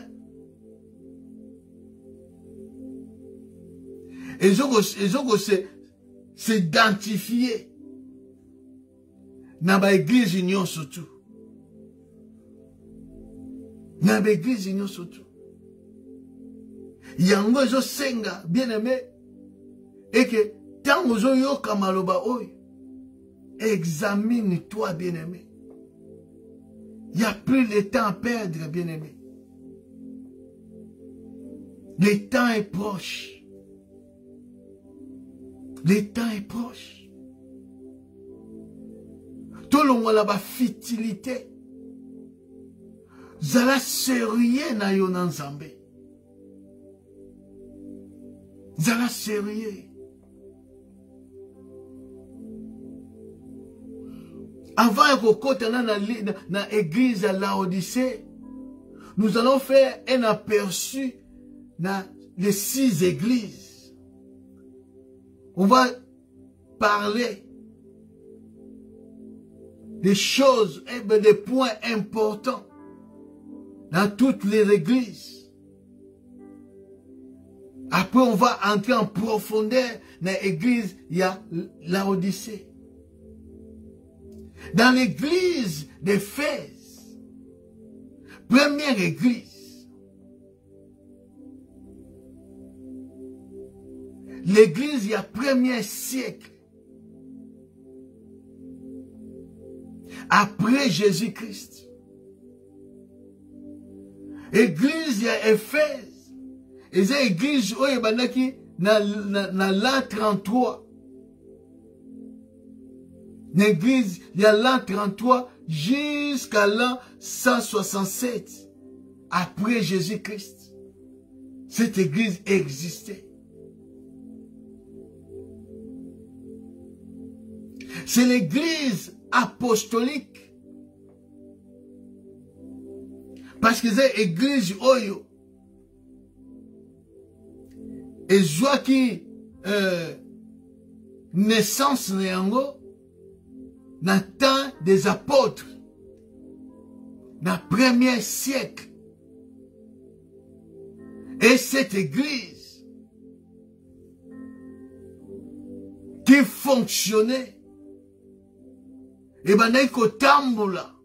Et ils ont s'identifié dans l'église union surtout. Dans l'église union surtout. Yango zo senga, bien aimé, et que tant que zo yoka maloba oy, examine-toi, bien aimé. Il n'y a plus de temps à perdre, bien aimé. Le temps est proche. Le temps est proche. Tout le monde a la futilité. Zala sérieux na yo nan Zambé. Zala sérieux. Avant de dans l'église à Laodicée, nous allons faire un aperçu dans les 6 églises. On va parler des choses, des points importants dans toutes les églises. Après, on va entrer en profondeur dans l'église, il y a Laodicée. Dans l'église d'Éphèse, première église, l'église il y a 1er siècle, après Jésus-Christ. Église il y a Éphèse, et c'est l'église où il y a l'an 33. L'église, il y a l'an 33 jusqu'à l'an 167 après Jésus-Christ. Cette église existait. C'est l'église apostolique. Parce que c'est l'église Oyo. Et je vois qui naissance néango dans le temps des apôtres, dans le 1er siècle. Et cette église qui fonctionnait, et ben il faut tamboula,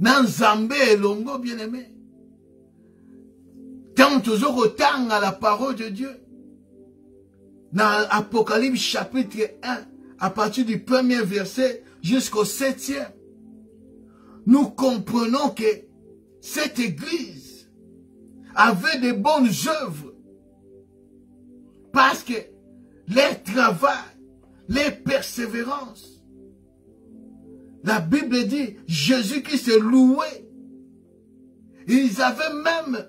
dans Zambé et Longo, bien aimé. Tant toujours autant à la parole de Dieu. Dans Apocalypse chapitre 1, à partir du 1er verset jusqu'au 7e, nous comprenons que cette église avait de bonnes œuvres parce que les travail, les persévérances, la Bible dit Jésus-Christ est loué. Ils avaient même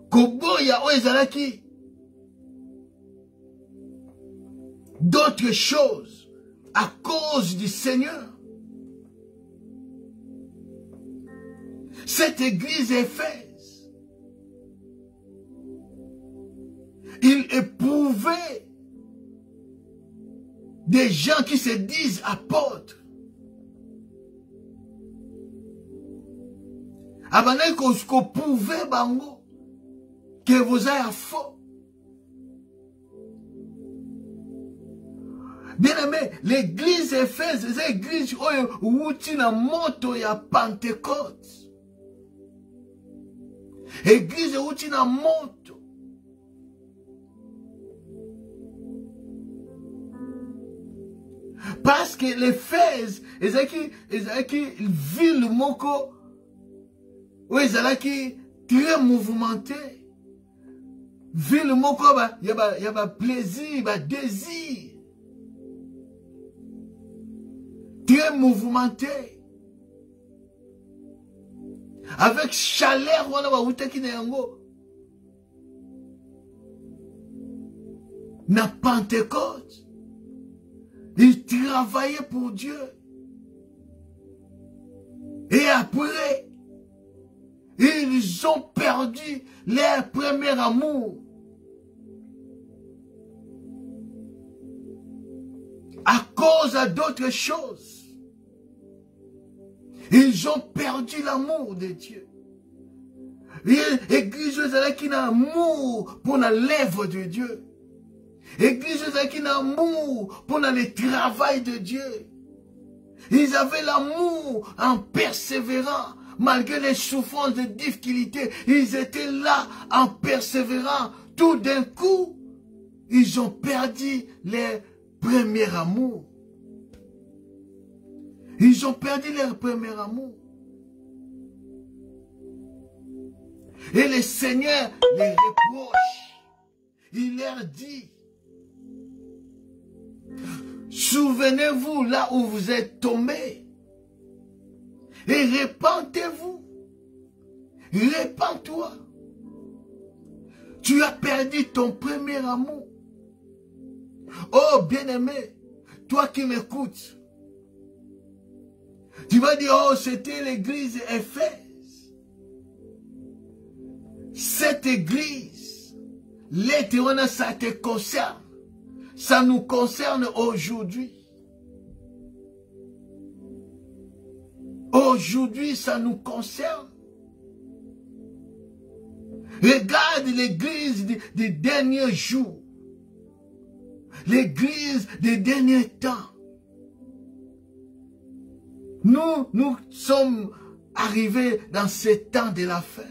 Koboya Oezalaki d'autres choses à cause du Seigneur. Cette église Éphèse, il éprouvait des gens qui se disent apôtres. Abandonnez qu'on pouvait bango que vous ayez faux. Bien aimé, l'église Éphèse, c'est l'église où il y a moto ya Pentecôte. Église où il y a moto. Parce que l'Éphèse, c'est une ville moko, où c'est très mouvementée. Ville moko, il y a plaisir, il y a désir. Très mouvementé. Avec chaleur, na Pentecôte, ils travaillaient pour Dieu. Et après, ils ont perdu leur premier amour. À cause d'autres choses. Ils ont perdu l'amour de Dieu. L'église qui a amour pour l'œuvre de Dieu. L'église qui a amour pour le travail de Dieu. Ils avaient l'amour en persévérant. Malgré les souffrances, les difficultés, ils étaient là en persévérant. Tout d'un coup, ils ont perdu leur premier amour. Ils ont perdu leur premier amour. Et le Seigneur les reproche. Il leur dit, souvenez-vous là où vous êtes tombés. Et repentez-vous. Repends-toi. Tu as perdu ton premier amour. Oh bien-aimé, toi qui m'écoutes, tu vas dire, oh, c'était l'église Éphèse. Cette église, l'éternel, ça te concerne. Ça nous concerne aujourd'hui. Aujourd'hui, ça nous concerne. Regarde l'église des derniers jours. L'église des derniers temps. Nous sommes arrivés dans ces temps de la fin.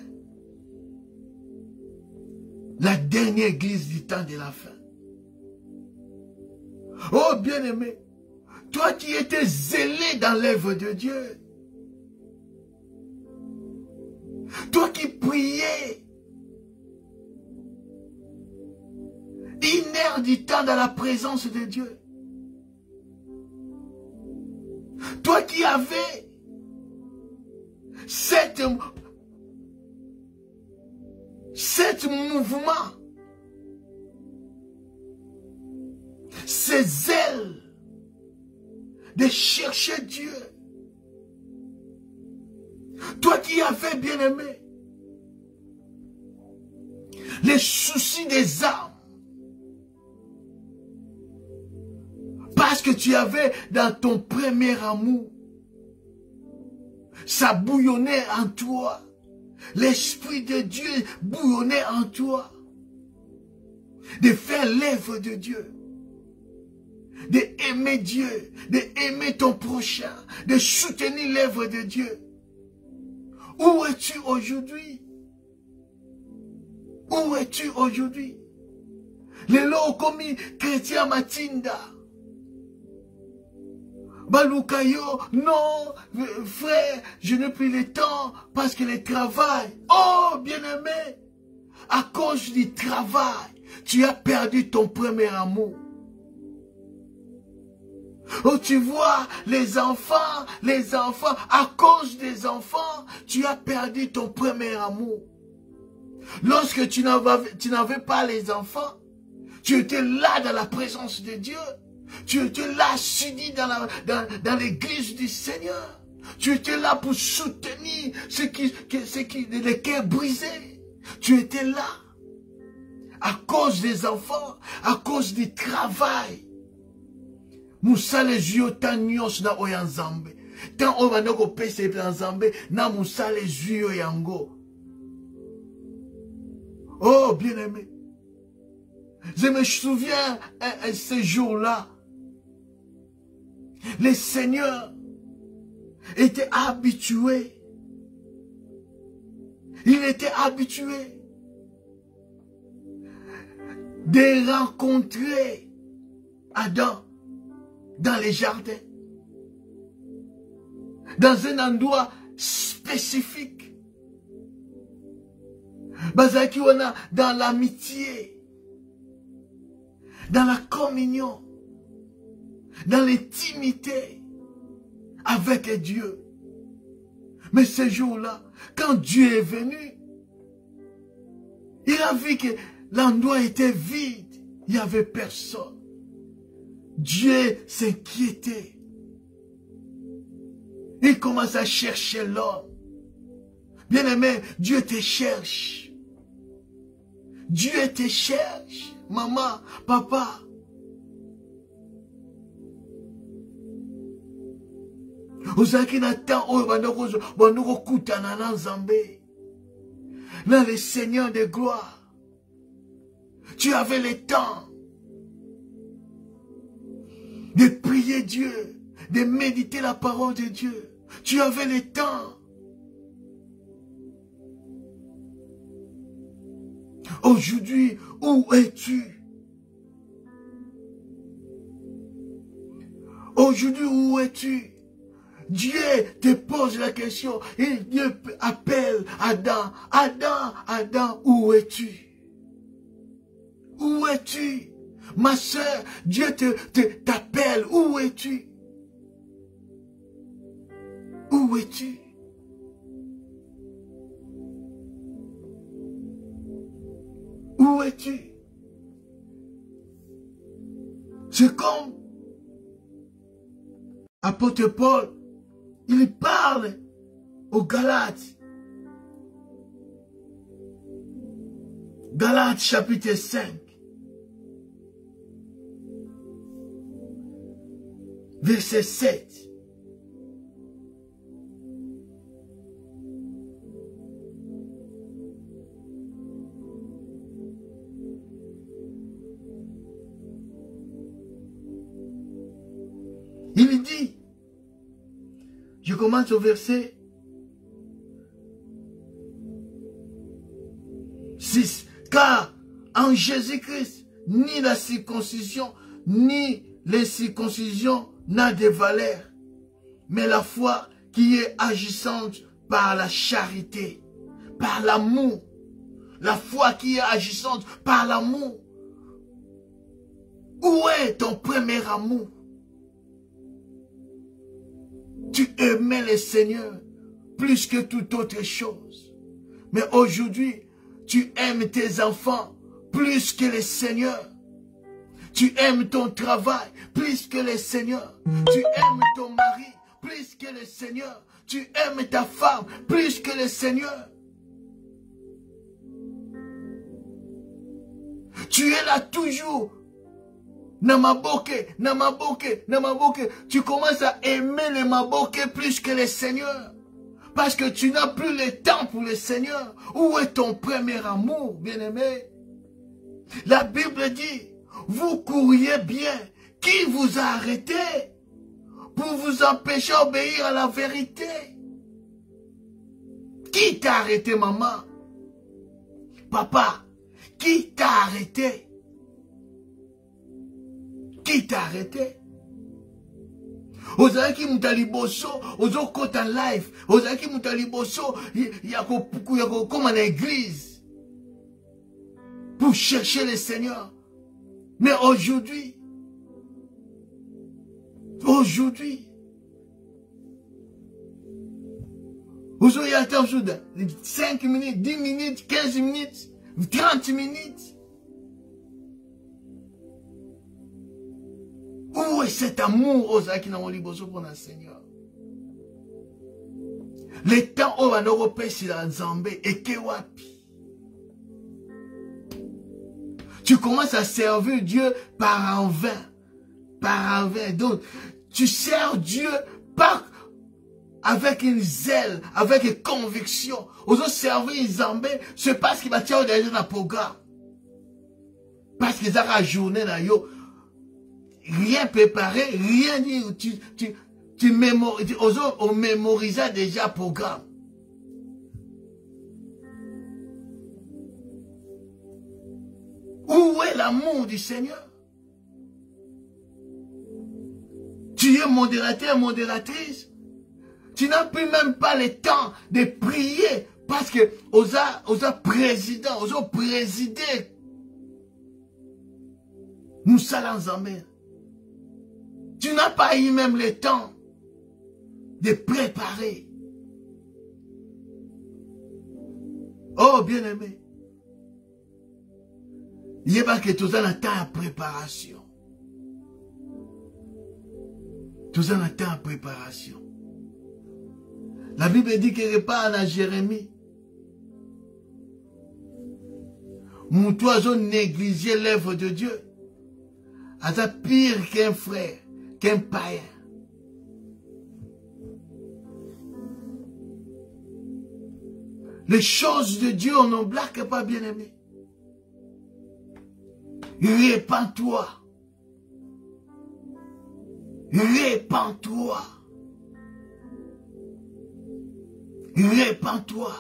La dernière église du temps de la fin. Oh bien-aimé, toi qui étais zélé dans l'œuvre de Dieu, toi qui priais, une heure du temps dans la présence de Dieu, toi qui avais cet mouvement, ces zèles de chercher Dieu, toi qui avais, bien-aimé, les soucis des âmes, parce que tu avais dans ton premier amour, ça bouillonnait en toi, l'Esprit de Dieu bouillonnait en toi, de faire l'œuvre de Dieu, d'aimer Dieu, d'aimer ton prochain, de soutenir l'œuvre de Dieu. Où es-tu aujourd'hui? Où es-tu aujourd'hui? Lelo komi chrétien matinda. Balukayo, non, frère, je n'ai plus le temps parce que le travail. Oh, bien-aimé, à cause du travail, tu as perdu ton premier amour. Oh, tu vois, les enfants, à cause des enfants, tu as perdu ton premier amour. Lorsque tu n'avais pas les enfants, tu étais là dans la présence de Dieu. Tu étais là, assis dans l'église du Seigneur. Tu étais là pour soutenir les cœurs brisés. Tu étais là. À cause des enfants, à cause du travail. Moussa les yeux tanyos na oyanzambe. Tant obanoko pese planzambe na moussa les yeux yango. Oh, bien-aimé. Je me souviens ce jour-là. Le Seigneur était habitué. Il était habitué de rencontrer Adam dans les jardins. Dans un endroit spécifique. Bazaki wana dans l'amitié, dans la communion, dans l'intimité avec Dieu. Mais ce jour-là, quand Dieu est venu, il a vu que l'endroit était vide, il n'y avait personne. Dieu s'inquiétait. Il commence à chercher l'homme. Bien-aimé, Dieu te cherche. Dieu te cherche. Maman, papa. Ozaki na temps oyo bandoko kutana na Nzambe. Là le Seigneur de gloire. Tu avais le temps de prier Dieu, de méditer la parole de Dieu. Tu avais le temps. Aujourd'hui, où es-tu? Aujourd'hui, où es-tu? Dieu te pose la question et Dieu appelle Adam. Adam, Adam, où es-tu? Où es-tu? Ma soeur, Dieu t'appelle. Où es-tu? Où es-tu? Où es-tu? C'est comme apôtre Paul, il parle aux Galates. Galates chapitre 5. Verset 7. Il dit, je commence au verset 6. Car en Jésus-Christ, ni la circoncision, ni l'incirconcision n'a de valeur, mais la foi qui est agissante par la charité, par l'amour. La foi qui est agissante par l'amour. Où est ton premier amour? Tu aimais le Seigneur plus que toute autre chose. Mais aujourd'hui, tu aimes tes enfants plus que le Seigneur. Tu aimes ton travail plus que le Seigneur. Tu aimes ton mari plus que le Seigneur. Tu aimes ta femme plus que le Seigneur. Tu es là toujours. Namaboke, namaboke, namaboke. Tu commences à aimer le maboke plus que le Seigneur. Parce que tu n'as plus le temps pour le Seigneur. Où est ton premier amour, bien-aimé? La Bible dit, vous courriez bien. Qui vous a arrêté pour vous empêcher d'obéir à la vérité? Qui t'a arrêté, maman? Papa, qui t'a arrêté? Qui t'a arrêté? Ozaki mutaliboso, ozoko ta life. Ozaki mutaliboso, yako comme en église. Pour chercher le Seigneur. Mais aujourd'hui, vous avez attendu 5 minutes, 10 minutes, 15 minutes, 30 minutes. Où est cet amour qui n'a pas pour le Seigneur? Le temps où on a repéré sur la Zambé et Kewapi. Tu commences à servir Dieu par en vain. Par en vain. Donc, tu sers Dieu pas avec une zèle, avec une conviction. Aux autres servir une Zambé, c'est parce qu'il va tirer derrière dans le programme. Parce qu'ils ont la journée là, yo. Rien préparé, rien dit. Tu mémorises, on mémorisait déjà le programme. Où est l'amour du Seigneur? Tu es modérateur, modératrice. Tu n'as plus même pas le temps de prier parce que osa président, osa présider. Nous salons en mer. Tu n'as pas eu même le temps de préparer. Oh, bien-aimé. Il n'y a pas que tout ça le temps de préparation. Tout ça le temps de préparation. La Bible dit qu'il repart à Jérémie. Mon oiseau négligeait l'œuvre de Dieu. C'est pire qu'un frère, qu'un païen. Les choses de Dieu, on n'en blague pas, bien-aimé. Répands-toi. Répands-toi. Répands-toi.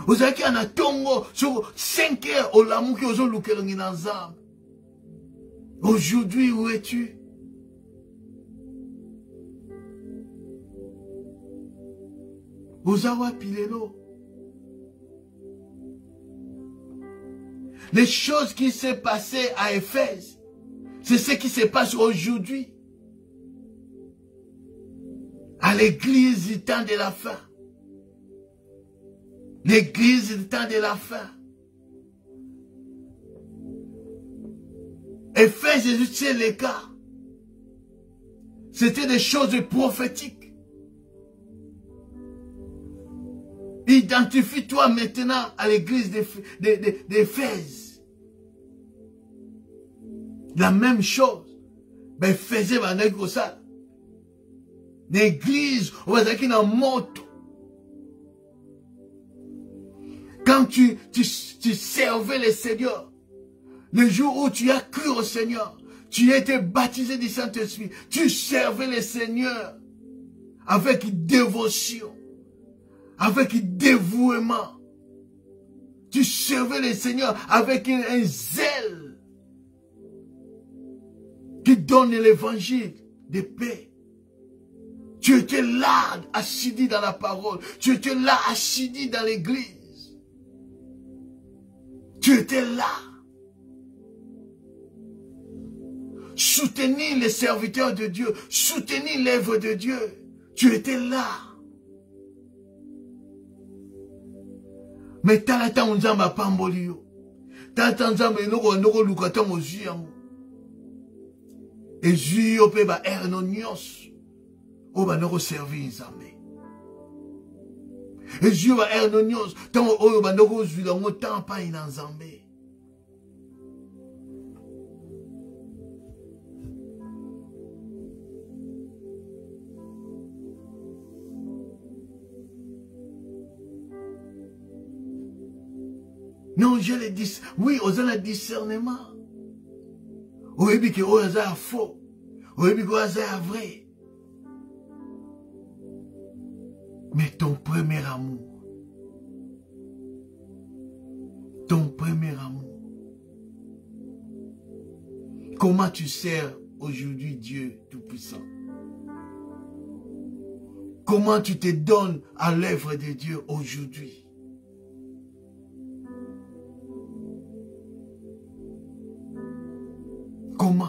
Vous avez un tongo sur 5 heures au l'amour que vous avez lu ensemble. Aujourd'hui, où es-tu? Vous avez pilé l'eau. Les choses qui s'est passées à Éphèse, c'est ce qui se passe aujourd'hui. À l'église du temps de la fin. L'église du temps de la fin. Et fait Jésus, c'est le cas. C'était des choses prophétiques. Identifie-toi maintenant à l'église d'Éphèse. La même chose. Ben, faisait comme ça. L'église, on va dire qu'il y a un moto. Quand tu servais le Seigneur, le jour où tu as cru au Seigneur, tu as été baptisé du Saint-Esprit, tu servais le Seigneur avec dévotion, avec dévouement. Tu servais le Seigneur avec un zèle qui donne l'évangile de paix. Tu étais là, assidus dans la parole. Tu étais là, assidus dans l'église. Tu étais là. Soutenir les serviteurs de Dieu. Soutenir l'œuvre de Dieu. Tu étais là. Mais t'as la temps on zamba pambolio. T'as la temps zamba noko lukata moziamu. Et Dieu peut ba ernonios. O ba noko servir nzambe. Et Dieu va ernonios. Tant o ba noko zula ngo tant pa ina nzambe. Non, je le dis. Oui, on a le discernement. Oui, mais que on a faux. Oui, mais qu'on a vrai. Mais ton premier amour. Ton premier amour. Comment tu sers aujourd'hui Dieu Tout-Puissant? Comment tu te donnes à l'œuvre de Dieu aujourd'hui? Comment?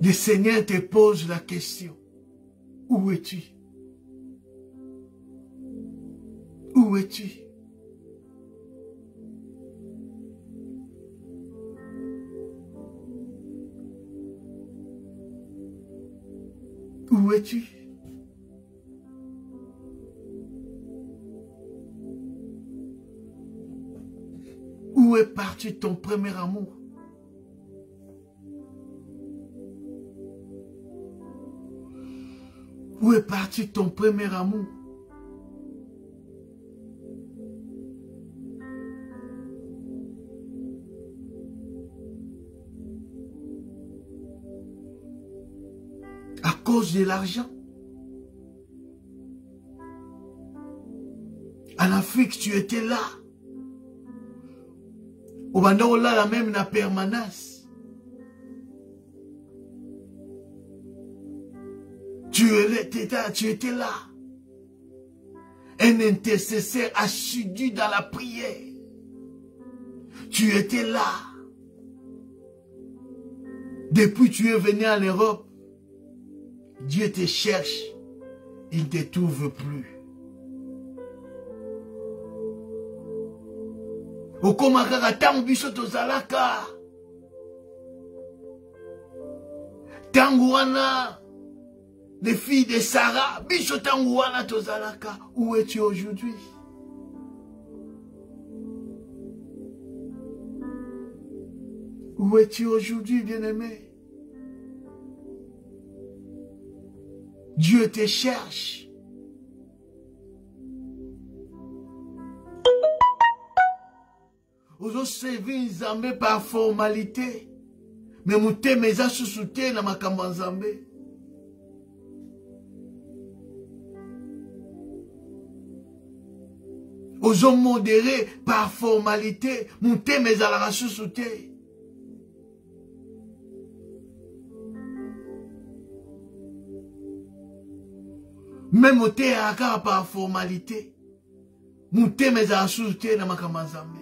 Le Seigneur te pose la question. Où es-tu? Où es-tu? Où es-tu? Où est parti ton premier amour? Où est parti ton premier amour? À cause de l'argent? En Afrique, tu étais là. Au Bandao, là, la même la permanence. Tu étais là. Un intercesseur assidu dans la prière. Tu étais là. Depuis que tu es venu en Europe, Dieu te cherche. Il ne te trouve plus. Okomakaka tangu biso tozalaka. Tangu wana les filles de Sarah, biso tangu wana tozalaka. Où es-tu aujourd'hui? Où es-tu aujourd'hui, bien-aimé? Dieu te cherche. Ozo servir Nzambe par formalité. Mais mouté meza susute na makambo Nzambe. Ozo modéré par formalité. Mouté meza la susute. Même mouté aka par formalité. Mouté meza susute na makambo Nzambe.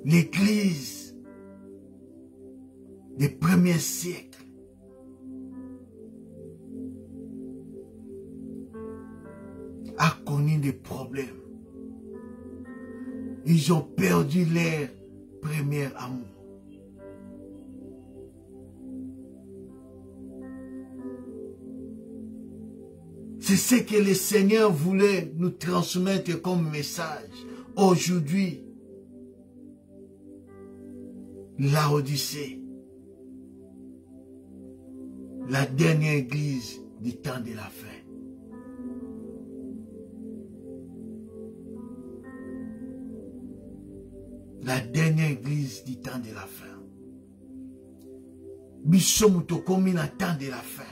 L'église des premiers siècles a connu des problèmes. Ils ont perdu leur premier amour. C'est ce que le Seigneur voulait nous transmettre comme message. Aujourd'hui, Laodicée, la dernière église du temps de la fin. La dernière église du temps de la fin. Bissomuto comme in temps de la fin.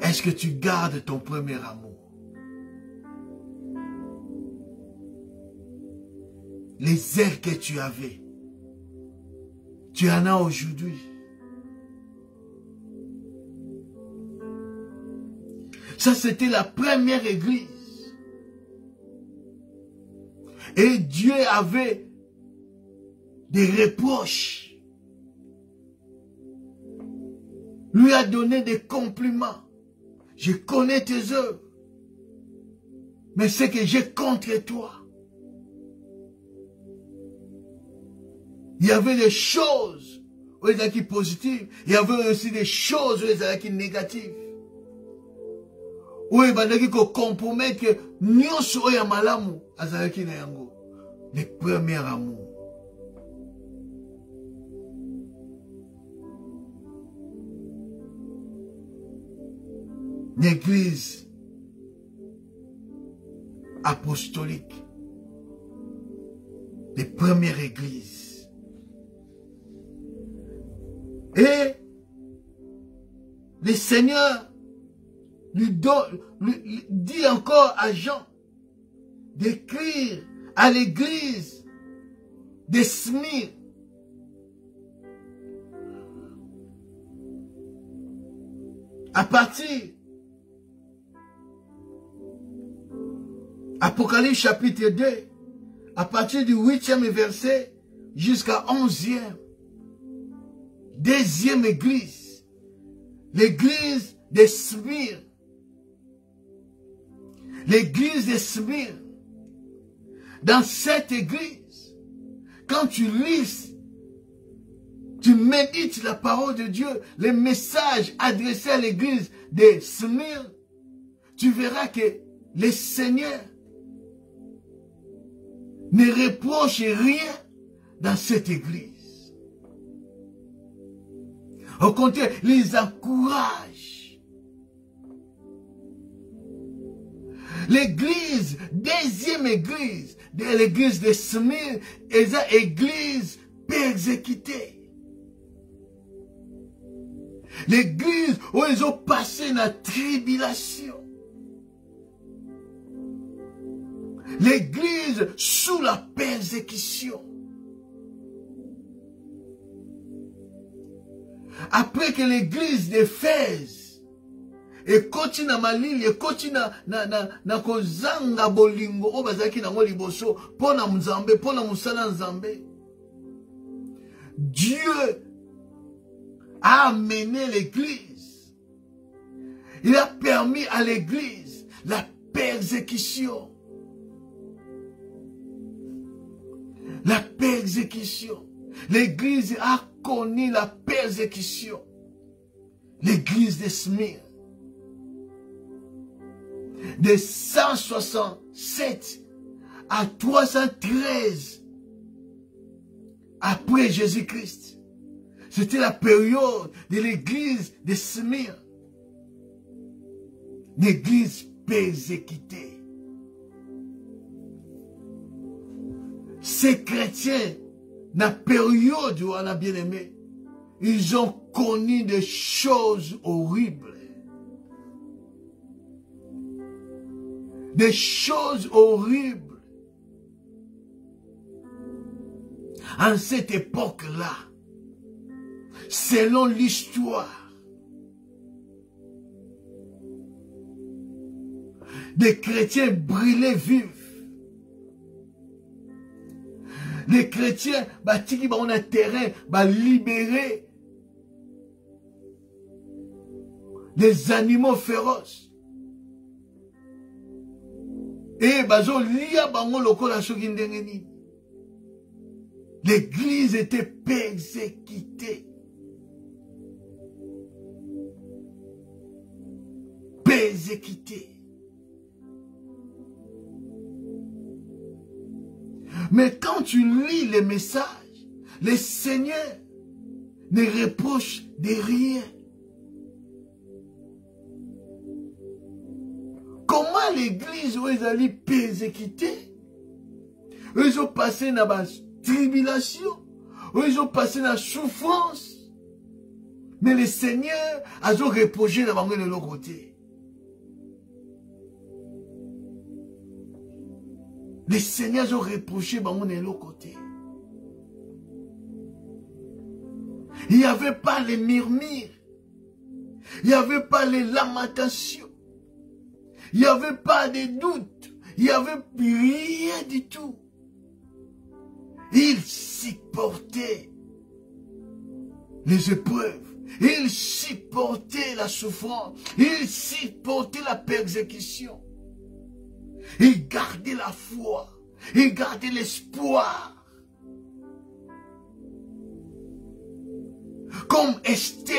Est-ce que tu gardes ton premier amour? Les ailes que tu avais, tu en as aujourd'hui. Ça, c'était la première église. Et Dieu avait des reproches. Lui a donné des compliments. Je connais tes œuvres. Mais ce que j'ai contre toi. Il y avait des choses où ils étaient positives. Il y avait aussi des choses où ils étaient négatives. Où ils étaient compromettre que nous sommes malamu. Le premier amour. L'église apostolique, les premières églises. Et le Seigneur lui dit encore à Jean d'écrire à l'église de Smyrne. À partir Apocalypse chapitre 2, à partir du 8e verset jusqu'à 11e, deuxième église, l'église de Smyrne. L'église de Smyrne. Dans cette église, quand tu lis, tu médites la parole de Dieu, les messages adressés à l'église de Smyrne, tu verras que le Seigneur ne reproche rien dans cette église. Au contraire, les encourage. L'église, deuxième église, de l'église de Smyrne, est une église persécutée. L'église où ils ont passé la tribulation. L'église sous la persécution. Après que l'église d'Éphèse et continue à malili et continue na kozanga bolingo o bazaki nango liboso pona mzambe pona musala nzambe, Dieu a amené l'église. Il a permis à l'église la persécution. La persécution. L'église a connu la persécution. L'église de Smyrne. De 167 à 313 après Jésus-Christ. C'était la période de l'église de Smyrne. L'église persécutée. Ces chrétiens, dans la période où on a bien aimé, ils ont connu des choses horribles. Des choses horribles. En cette époque-là, selon l'histoire, des chrétiens brûlés vifs. Les chrétiens, qui ont un terrain, libérer des animaux féroces. Et bazo lia bango lokola soki ndenge nini. L'église était persécutée. Persécutée. Mais quand tu lis les messages, le Seigneur ne reproche de rien. Comment l'église où ils allaient persécuter? Ils ont passé dans la tribulation, ils ont passé dans la souffrance. Mais le Seigneur a reproché de l'autre côté. Le Seigneur a reproché de l'autre côté. Il n'y avait pas les murmures. Il n'y avait pas les lamentations. Il n'y avait pas de doute. Il n'y avait rien du tout. Il supportait les épreuves. Il supportait la souffrance. Il supportait la persécution. Il gardait la foi. Il gardait l'espoir. Comme Esther.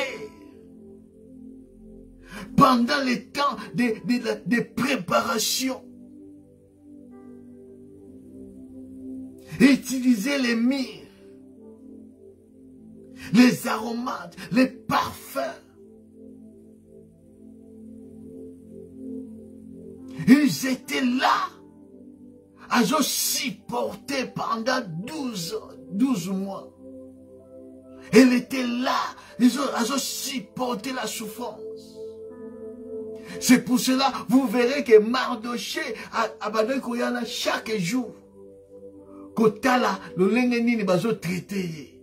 Pendant les temps de préparation. Utilisait les myrrhes, les aromates, les parfums. Ils étaient là, à supporter pendant 12 mois. Elle était là, ils ont supporté la souffrance. C'est pour cela, vous verrez que Mardoché a abandonné chaque jour. Kotala, le lengeni bazo traité.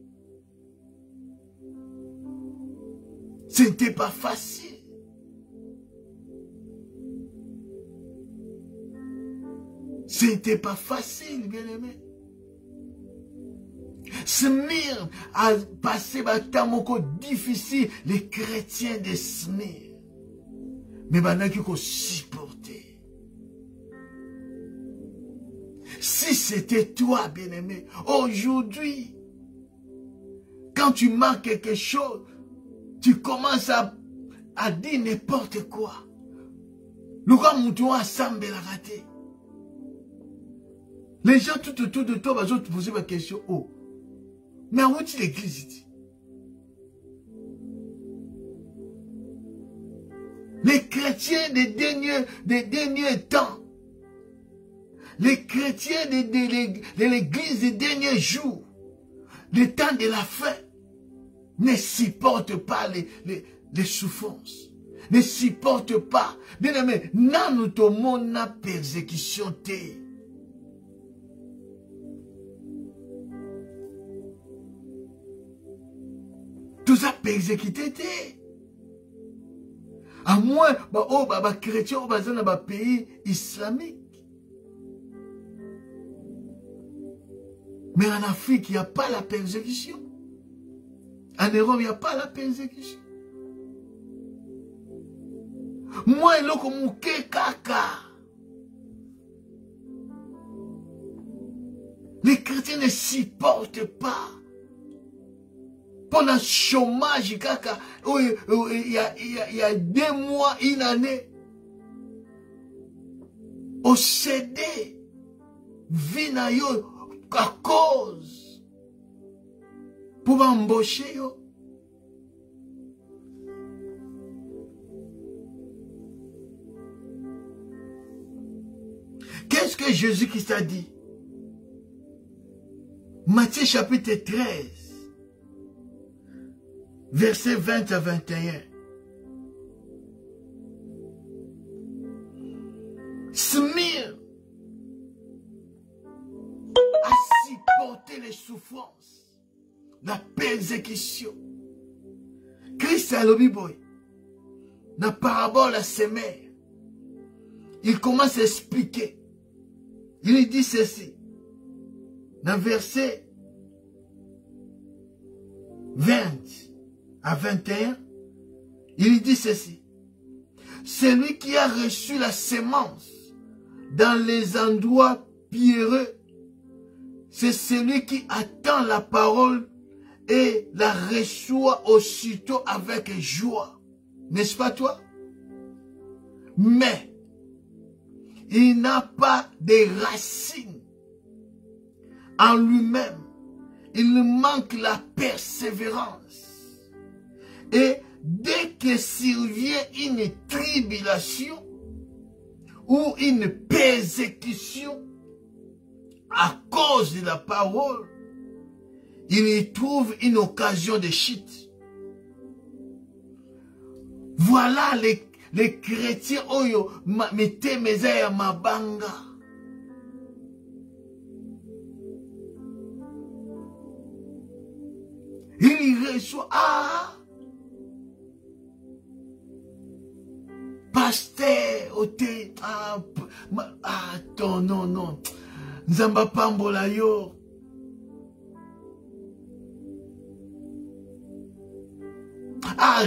Ce n'était pas facile. Ce n'était pas facile, bien aimé. Smyrne a passé un temps difficile, les chrétiens de Smyrne. Mais maintenant qu'il faut supporter. Si c'était toi, bien-aimé, aujourd'hui, quand tu manques quelque chose, tu commences à dire n'importe quoi. Le grand mouton ensemble la raté. Les gens tout autour de toi vont te poser ma question. Oh, mais où est l'église? Les chrétiens des derniers temps, les chrétiens de l'église des derniers jours, le temps de la fin, ne supportent pas les souffrances, ne supportent pas. Bien aimé, nan nous tomons na persécution té. Tout ça persécuté té. À moins, les chrétiens sont dans un pays islamique. Mais en Afrique, il n'y a pas la persécution. En Europe, il n'y a pas la persécution. Moi, il y a kaka. Les chrétiens ne supportent pas. Pendant le chômage, kaka, il y a 2 mois, 1 année, au CD, vinayo, à cause, pour embaucher, yo. Qu'est-ce que Jésus-Christ a dit? Matthieu chapitre 13. Versets 20 à 21. Smyrne a supporté les souffrances, la persécution. Christ a l'obi boy. Dans la parabole à ses mères, il commence à expliquer. Il dit ceci. Dans verset 20 à 21, il dit ceci. Celui qui a reçu la sémence dans les endroits pierreux. C'est celui qui attend la parole et la reçoit aussitôt avec joie. N'est-ce pas toi? Mais il n'a pas de racines en lui-même. Il manque la persévérance. Et dès que survient une tribulation ou une persécution à cause de la parole, il y trouve une occasion de chute. Voilà les chrétiens oyo mete meza ya mabanga. Il reçoit, pasteur, attends, non. Nzamba pambola yo.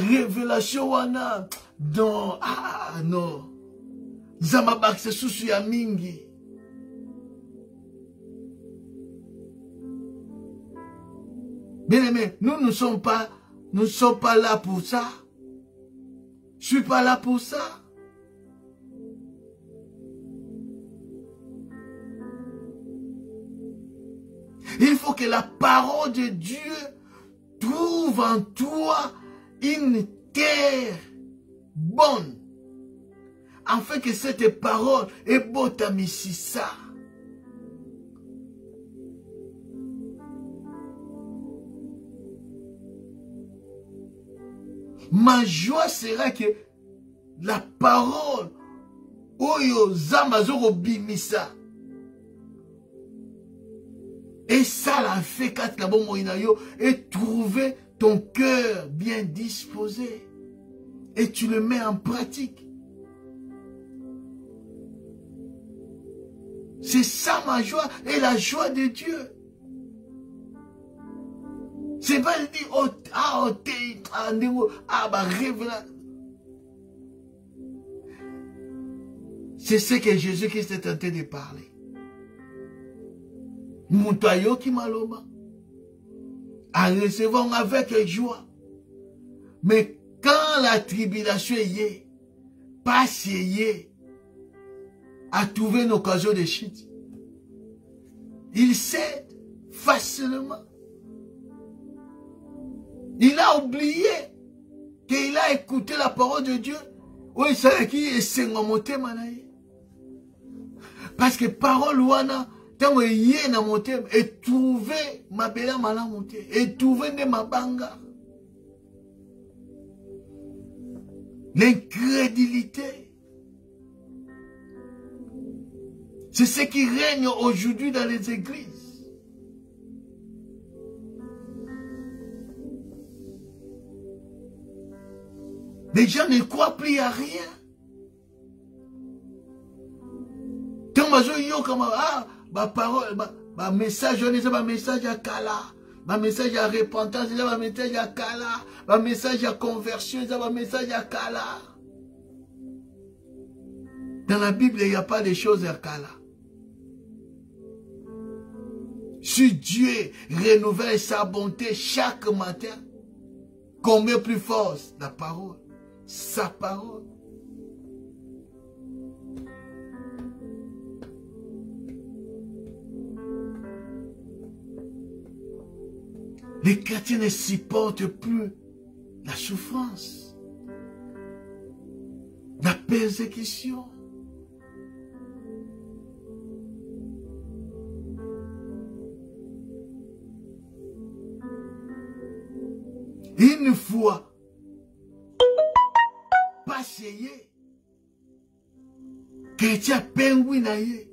Révélation wana. Non, non. Nzamba bakse susu ya mingi. Bien aimé, nous ne sommes pas là pour ça. Je suis pas là pour ça. Il faut que la parole de Dieu trouve en toi une terre bonne. Afin que cette parole est botamississa. Ma joie sera que la parole oyo zamazoro bimisa. Et ça l'a fait quand la bon moïnayo et trouver ton cœur bien disposé. Et tu le mets en pratique. C'est ça ma joie et la joie de Dieu. C'est pas de dire, c'est ce que Jésus-Christ est tenté de parler. Moutayo qui maloba. À recevoir avec joie. Mais quand la tribulation est, pas est, à trouver une occasion de chute, il cède facilement. Il a oublié qu'il a écouté la parole de Dieu. Oui, c'est qui est monté manaï. Parce que parole wana, tant que yé na monté et trouver ma belle mala monté et trouver de ma banga. L'incrédulité. C'est ce qui règne aujourd'hui dans les églises. Les gens ne croient plus à rien. Quand ma parole, ma message, on est un message à Kala, ma message à repentance, c'est un message à Kala, ma message à conversion, c'est un message à Kala. Dans la Bible, il n'y a pas de choses à Kala. Si Dieu renouvelle sa bonté chaque matin, combien plus force la parole, sa parole. Les chrétiens ne supportent plus la souffrance, la persécution. Une fois passé, chrétien pengui na ye,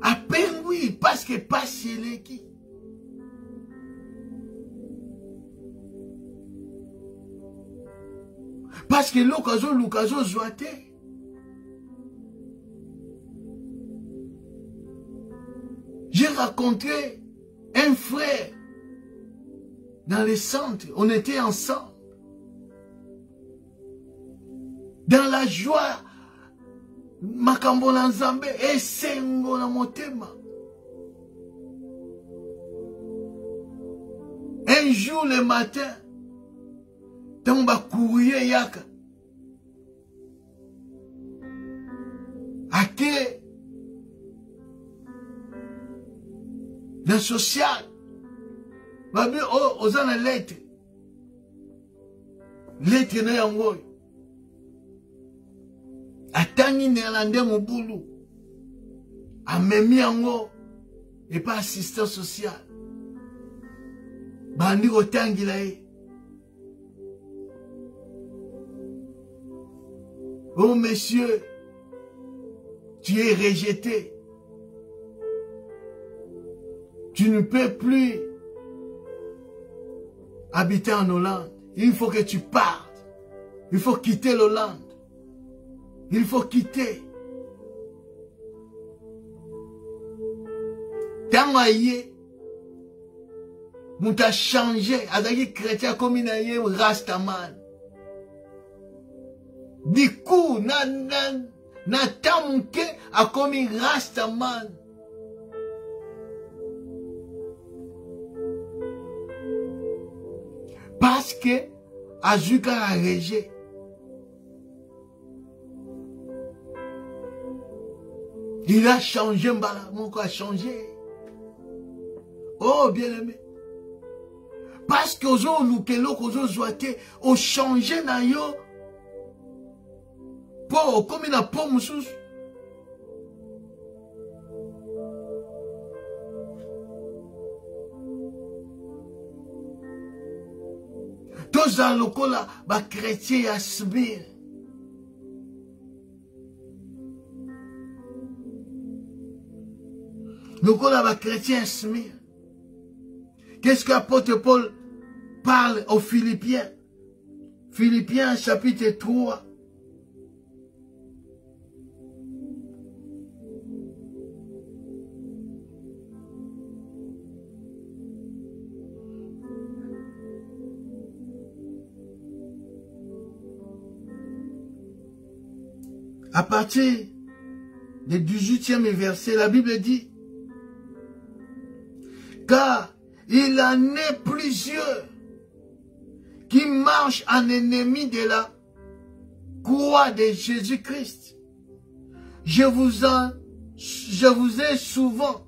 a pengui parce que passé les qui. Parce que l'occasion zoate. J'ai rencontré un frère dans les centres. On était ensemble. Dans la joie, makambo na nzambe esengo na motema. Un jour le matin, tant ba courrier yaka. Ake le social. Babi ozana lettre. Lettre na yango. Atangi néerlandais mobulu. Amemi yango et pas assistant social. Bandi kotangi la ye. Oh monsieur, tu es rejeté. Tu ne peux plus habiter en Hollande. Il faut que tu partes. Il faut quitter l'Hollande. Il faut quitter. Tangaye, mouta changé. Adaki chrétien comme il y a Rastaman. Du coup, na tamuke a commis Rastaman. Parce que Azuka a régé. Il a changé, mon corps a changé. Oh, bien-aimé. Parce que aux autres, ont changé na yo. Pour, comme il a pas moussous. Tous dans le cas là, bah chrétien à subir. Le cas là, bah chrétien à subir. Qu'est-ce que l'apôtre Paul parle aux Philippiens? Philippiens chapitre 3. À partir du 18e verset, la Bible dit, car il en est plusieurs qui marchent en ennemi de la croix de Jésus-Christ. Je vous ai souvent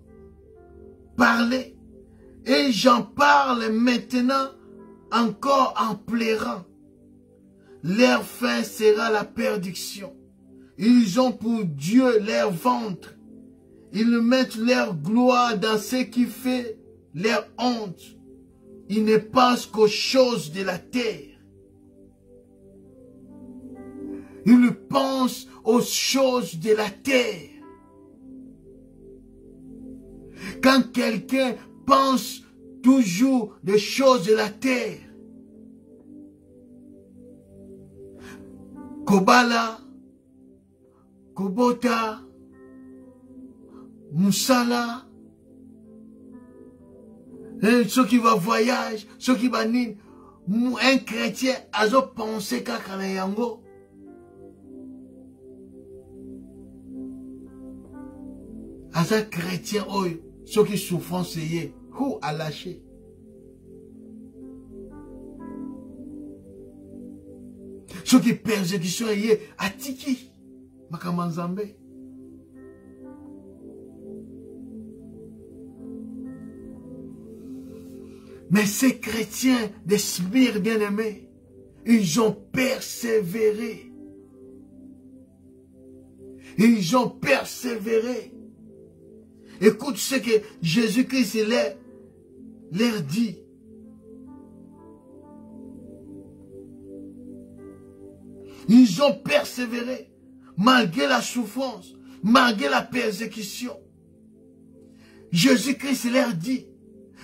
parlé et j'en parle maintenant encore en pleurant. Leur fin sera la perdition. Ils ont pour Dieu leur ventre. Ils mettent leur gloire dans ce qui fait leur honte. Ils ne pensent qu'aux choses de la terre. Ils pensent aux choses de la terre. Quand quelqu'un pense toujours des choses de la terre, Kobala, Kobota, Moussala, ceux qui vont voyage, ceux qui vont nid, un chrétien a pensé qu'à Kanayango. Asa chrétien, ceux qui souffrent, c'est où a lâché. Ceux qui persécution, a tiki. Makamanzambe. Mais ces chrétiens des Smyrne bien-aimés, ils ont persévéré. Ils ont persévéré. Écoute ce que Jésus-Christ leur dit. Ils ont persévéré. Malgré la souffrance, malgré la persécution. Jésus-Christ leur dit,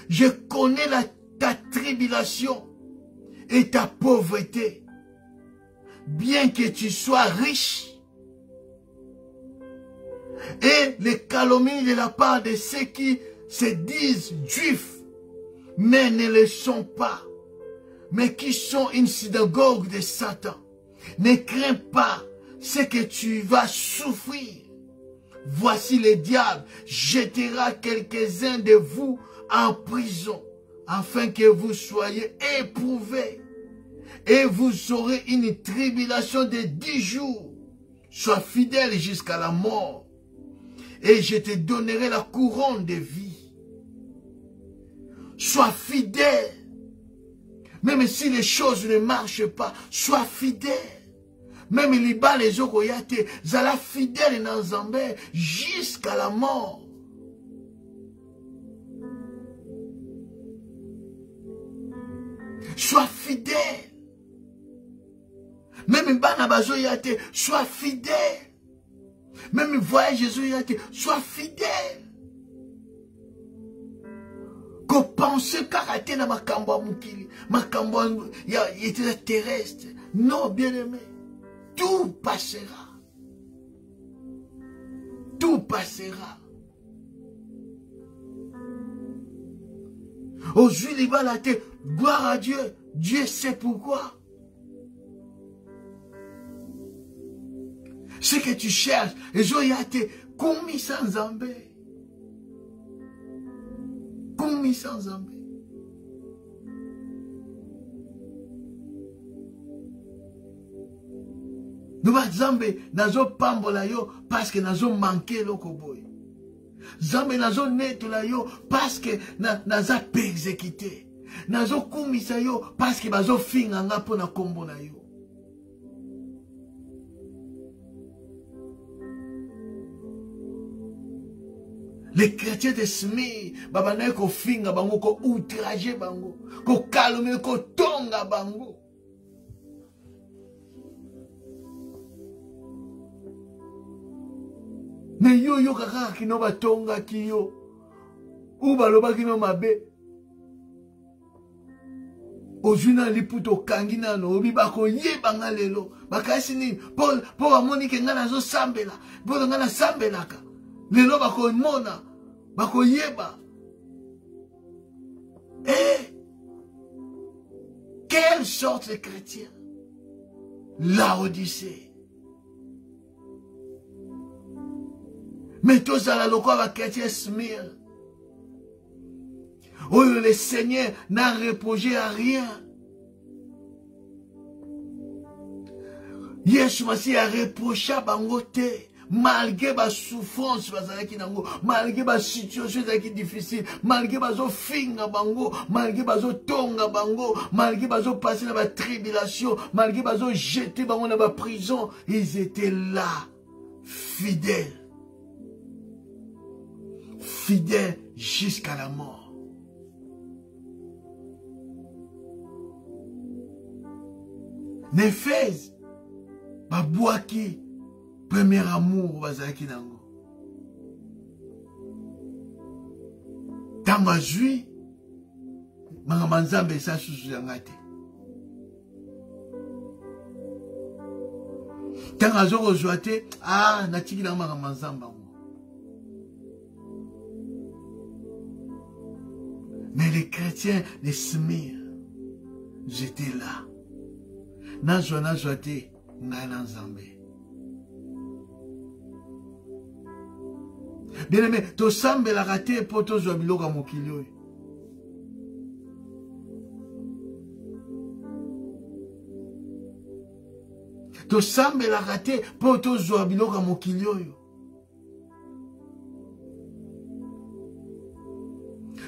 je connais ta tribulation et ta pauvreté. Bien que tu sois riche, et les calomnies de la part de ceux qui se disent juifs, mais ne le sont pas, mais qui sont une synagogue de Satan. Ne crains pas. c'est que tu vas souffrir. Voici le diable jettera quelques-uns de vous en prison, afin que vous soyez éprouvés. Et vous aurez une tribulation de 10 jours. Sois fidèle jusqu'à la mort, et je te donnerai la couronne de vie. Sois fidèle. Même si les choses ne marchent pas, sois fidèle. Même les bas les okoyate, zala fidèle dans Zambé jusqu'à la mort. Sois fidèle. Même bana bazo yate, sois fidèle. Même voyage Jésus yate, sois fidèle. Qu'on pense karaté na makambo mukili, makambo ya terrestre. Non, bien aimé. Tout passera. Tout passera. Aujourd'hui, gloire à Dieu. Dieu sait pourquoi. Ce que tu cherches, et je y a été commis sans Zambé. Commis sans Zambé. Nous va Zambé, nazo pambola yo, parce que nazo manqué lo koboy. Zambé nazo neto la yo, parce que naza pe exécuté. Nazo kumisa yo, parce que bazo finga nga po na kombo na yo. Les chrétiens de Smir, babanaye ko finga bango, ko outragé bango, ko calmer, ko tonga bango. Mais yo kaka kino batonga kiyo. Ou baloba kino mabe. Ozuna liputo kangina no obi bako yeba nga lelo. Bakasi ni po amoni ke nga nazo sambela. Po nga na sambelaka. Lelo bako mona. Bako yeba. Quelle sorte de chrétien? L'Odyssée. Mais tous à la locale va chrétien Smir. Oh, le Seigneur n'a reproché à rien. Yesu Masi a reproché à Bangote. Malgré ma souffrance, malgré ma situation difficile, malgré ma finga bango, malgré ma tonga bango, malgré ma passer dans ma tribulation, malgré ma jeter bango dans ma prison, ils étaient là, fidèles. Fidèles jusqu'à la mort. Néphèse, babouaki, premier amour, bazaki nango. Tanga zui, manga manzambe sa susu yangate. Tanga zoko zoate, natiki na manga manzamba. Mais les chrétiens de Smir, j'étais là. Nazwana zoate, ngana nzambe. Bien aimé, to sambe la raté pour to zo biloka mokili. To sambe la raté pour to zo biloka mokili.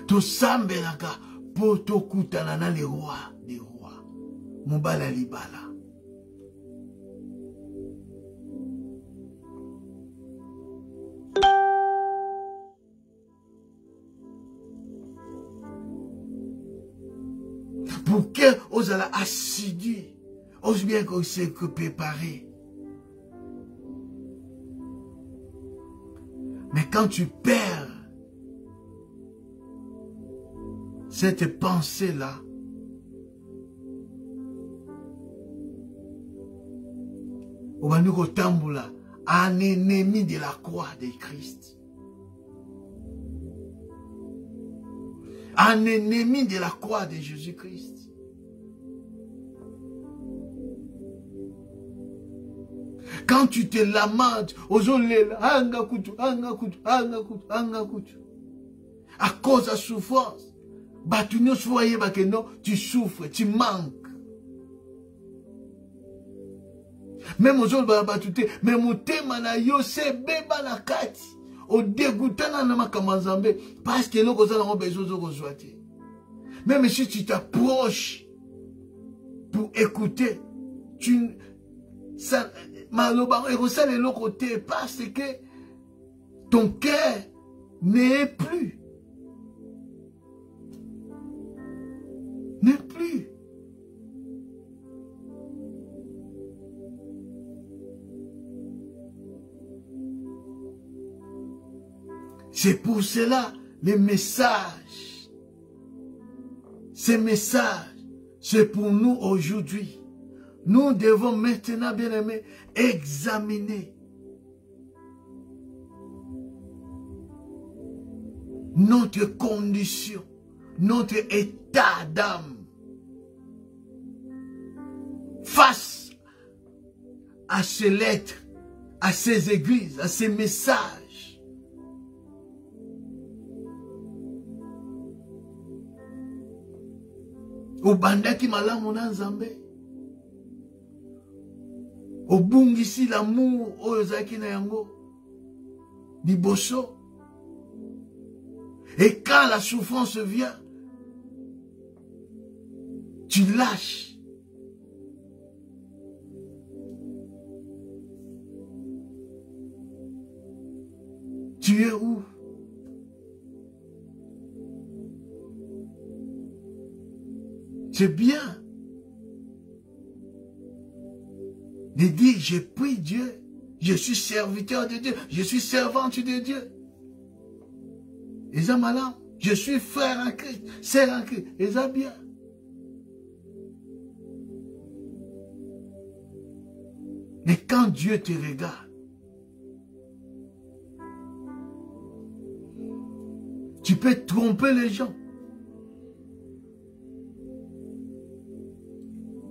To sambe la ka pour to kutana na le roi des rois. Mobala libala. Pour que vous allez assidu, aussi bien qu'on s'est préparé. Mais quand tu perds cette pensée-là, on va nous retomber un ennemi de la croix de Christ. Un ennemi de la croix de Jésus-Christ. Quand tu te lamentes, anga kutu, anga kutu, anga kutu, anga kutu. À cause de la souffrance, tu souffres, tu manques. Même aux autres, même au thème, c'est bébé na kati. Au dégoûtant, parce que nous avons besoin de rejoindre. Même si tu t'approches pour écouter, parce que ton cœur n'est plus. N'est plus. C'est pour cela, les messages, ces messages, c'est pour nous aujourd'hui. Nous devons maintenant, bien aimés, examiner notre condition, notre état d'âme face à ces lettres, à ces églises, à ces messages. Obandaki malamu na Nzambe. Obungisi l'amour oyo zaki na yango. Liboso. Et quand la souffrance vient, tu lâches. Tu es où? C'est bien de dire, je prie Dieu, je suis serviteur de Dieu, je suis servante de Dieu. Et ça, madame, je suis frère en Christ, sœur en Christ, et ça bien. Mais quand Dieu te regarde, tu peux tromper les gens.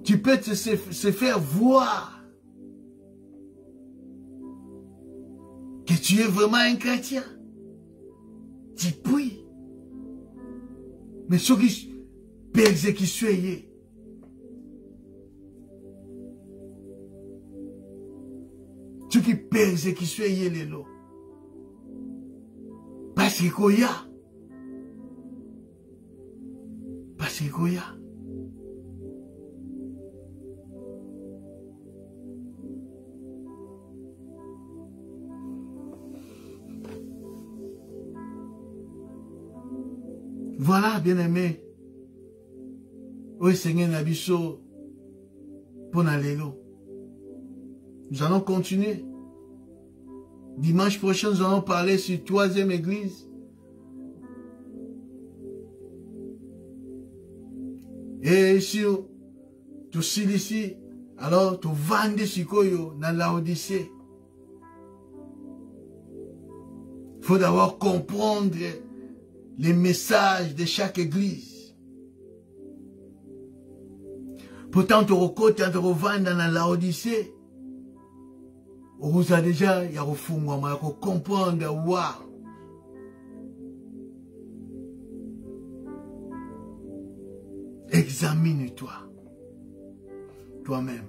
Tu peux se faire voir que tu es vraiment un chrétien. Tu pries. Mais ceux qui persécutent, ceux qui persécutent les lots. Parce que Koya. Parce que Koya. Voilà, bien-aimé. Oui, Seigneur Nabiso, pour l'allélo. Nous allons continuer. Dimanche prochain, nous allons parler sur 3e église. Et sur tout ici, alors, tu vends sur Koyo, dans l'Odyssée. Il faut d'abord comprendre les messages de chaque église. Pourtant, tu recotes, tu revends dans la Odyssée. Vous avez déjà, il y a comprendre, waouh. Examine-toi, toi-même.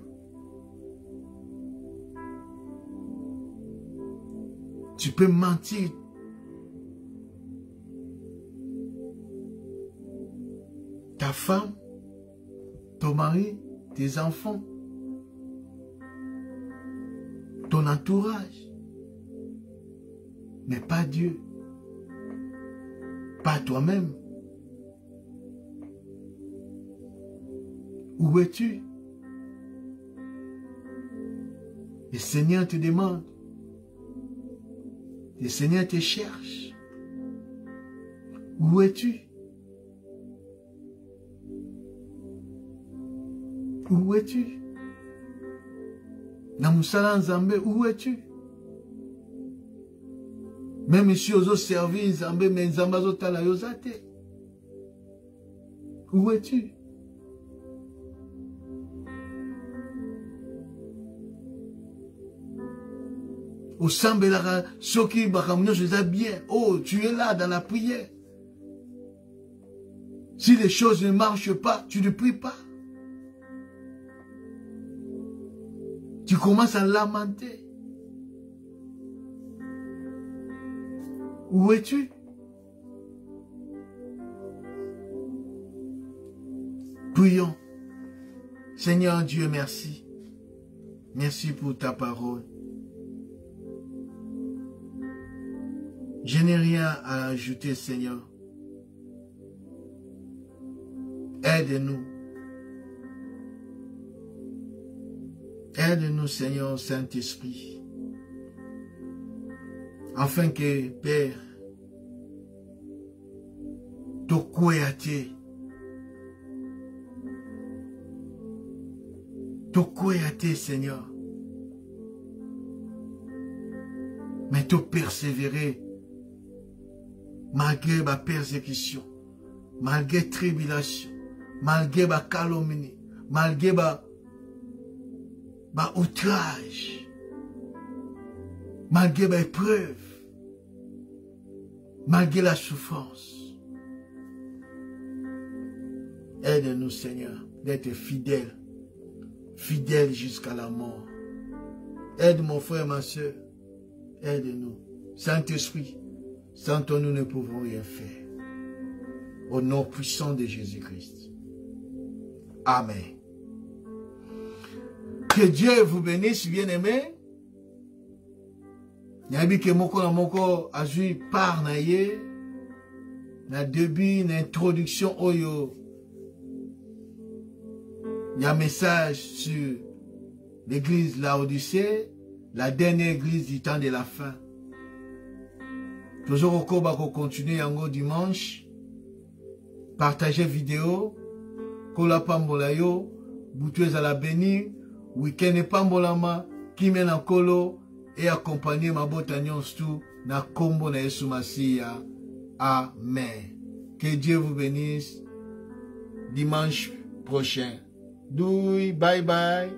Tu peux mentir. Ta femme, ton mari, tes enfants, ton entourage, mais pas Dieu, pas toi-même. Où es-tu? Le Seigneur te demande, le Seigneur te cherche. Où es-tu? Où es-tu? Namusala Nzambe, où es-tu? Même ici, aux autres services, Nzambe, mais Nzambe azotala yozate. Où es-tu? Au Sambelara, Soki Bakamunyo, je dis bien. Oh, tu es là dans la prière. Si les choses ne marchent pas, tu ne pries pas. Tu commences à lamenter. Où es-tu? Prions. Seigneur Dieu, merci. Merci pour ta parole. Je n'ai rien à ajouter, Seigneur. Aide-nous. Aide-nous, Seigneur Saint-Esprit. Afin que, Père, Tokweyate, Seigneur, mais te persévérer malgré ma persécution, malgré tribulation, malgré ma calomnie, malgré ma outrage, malgré ma épreuve, malgré la souffrance. Aide-nous, Seigneur, d'être fidèles, fidèles jusqu'à la mort. Aide mon frère, ma soeur, aide-nous. Saint-Esprit, sans toi nous ne pouvons rien faire. Au nom puissant de Jésus-Christ. Amen. Que Dieu vous bénisse, bien-aimés. Nabi que moko na moko azui par na ye na début na introduction oyo y a message sur l'église Laodicée, la dernière église du temps de la fin. Toujours au cours bako continuer yango dimanche. Partagez vidéo. Kola pambola yo, boutuez à la béni, week-end pambolama, kimen en kolo, et accompagner ma botagnon tout, na kombo na Yesu Masiya. Amen. Que Dieu vous bénisse. Dimanche prochain. Doui, bye bye.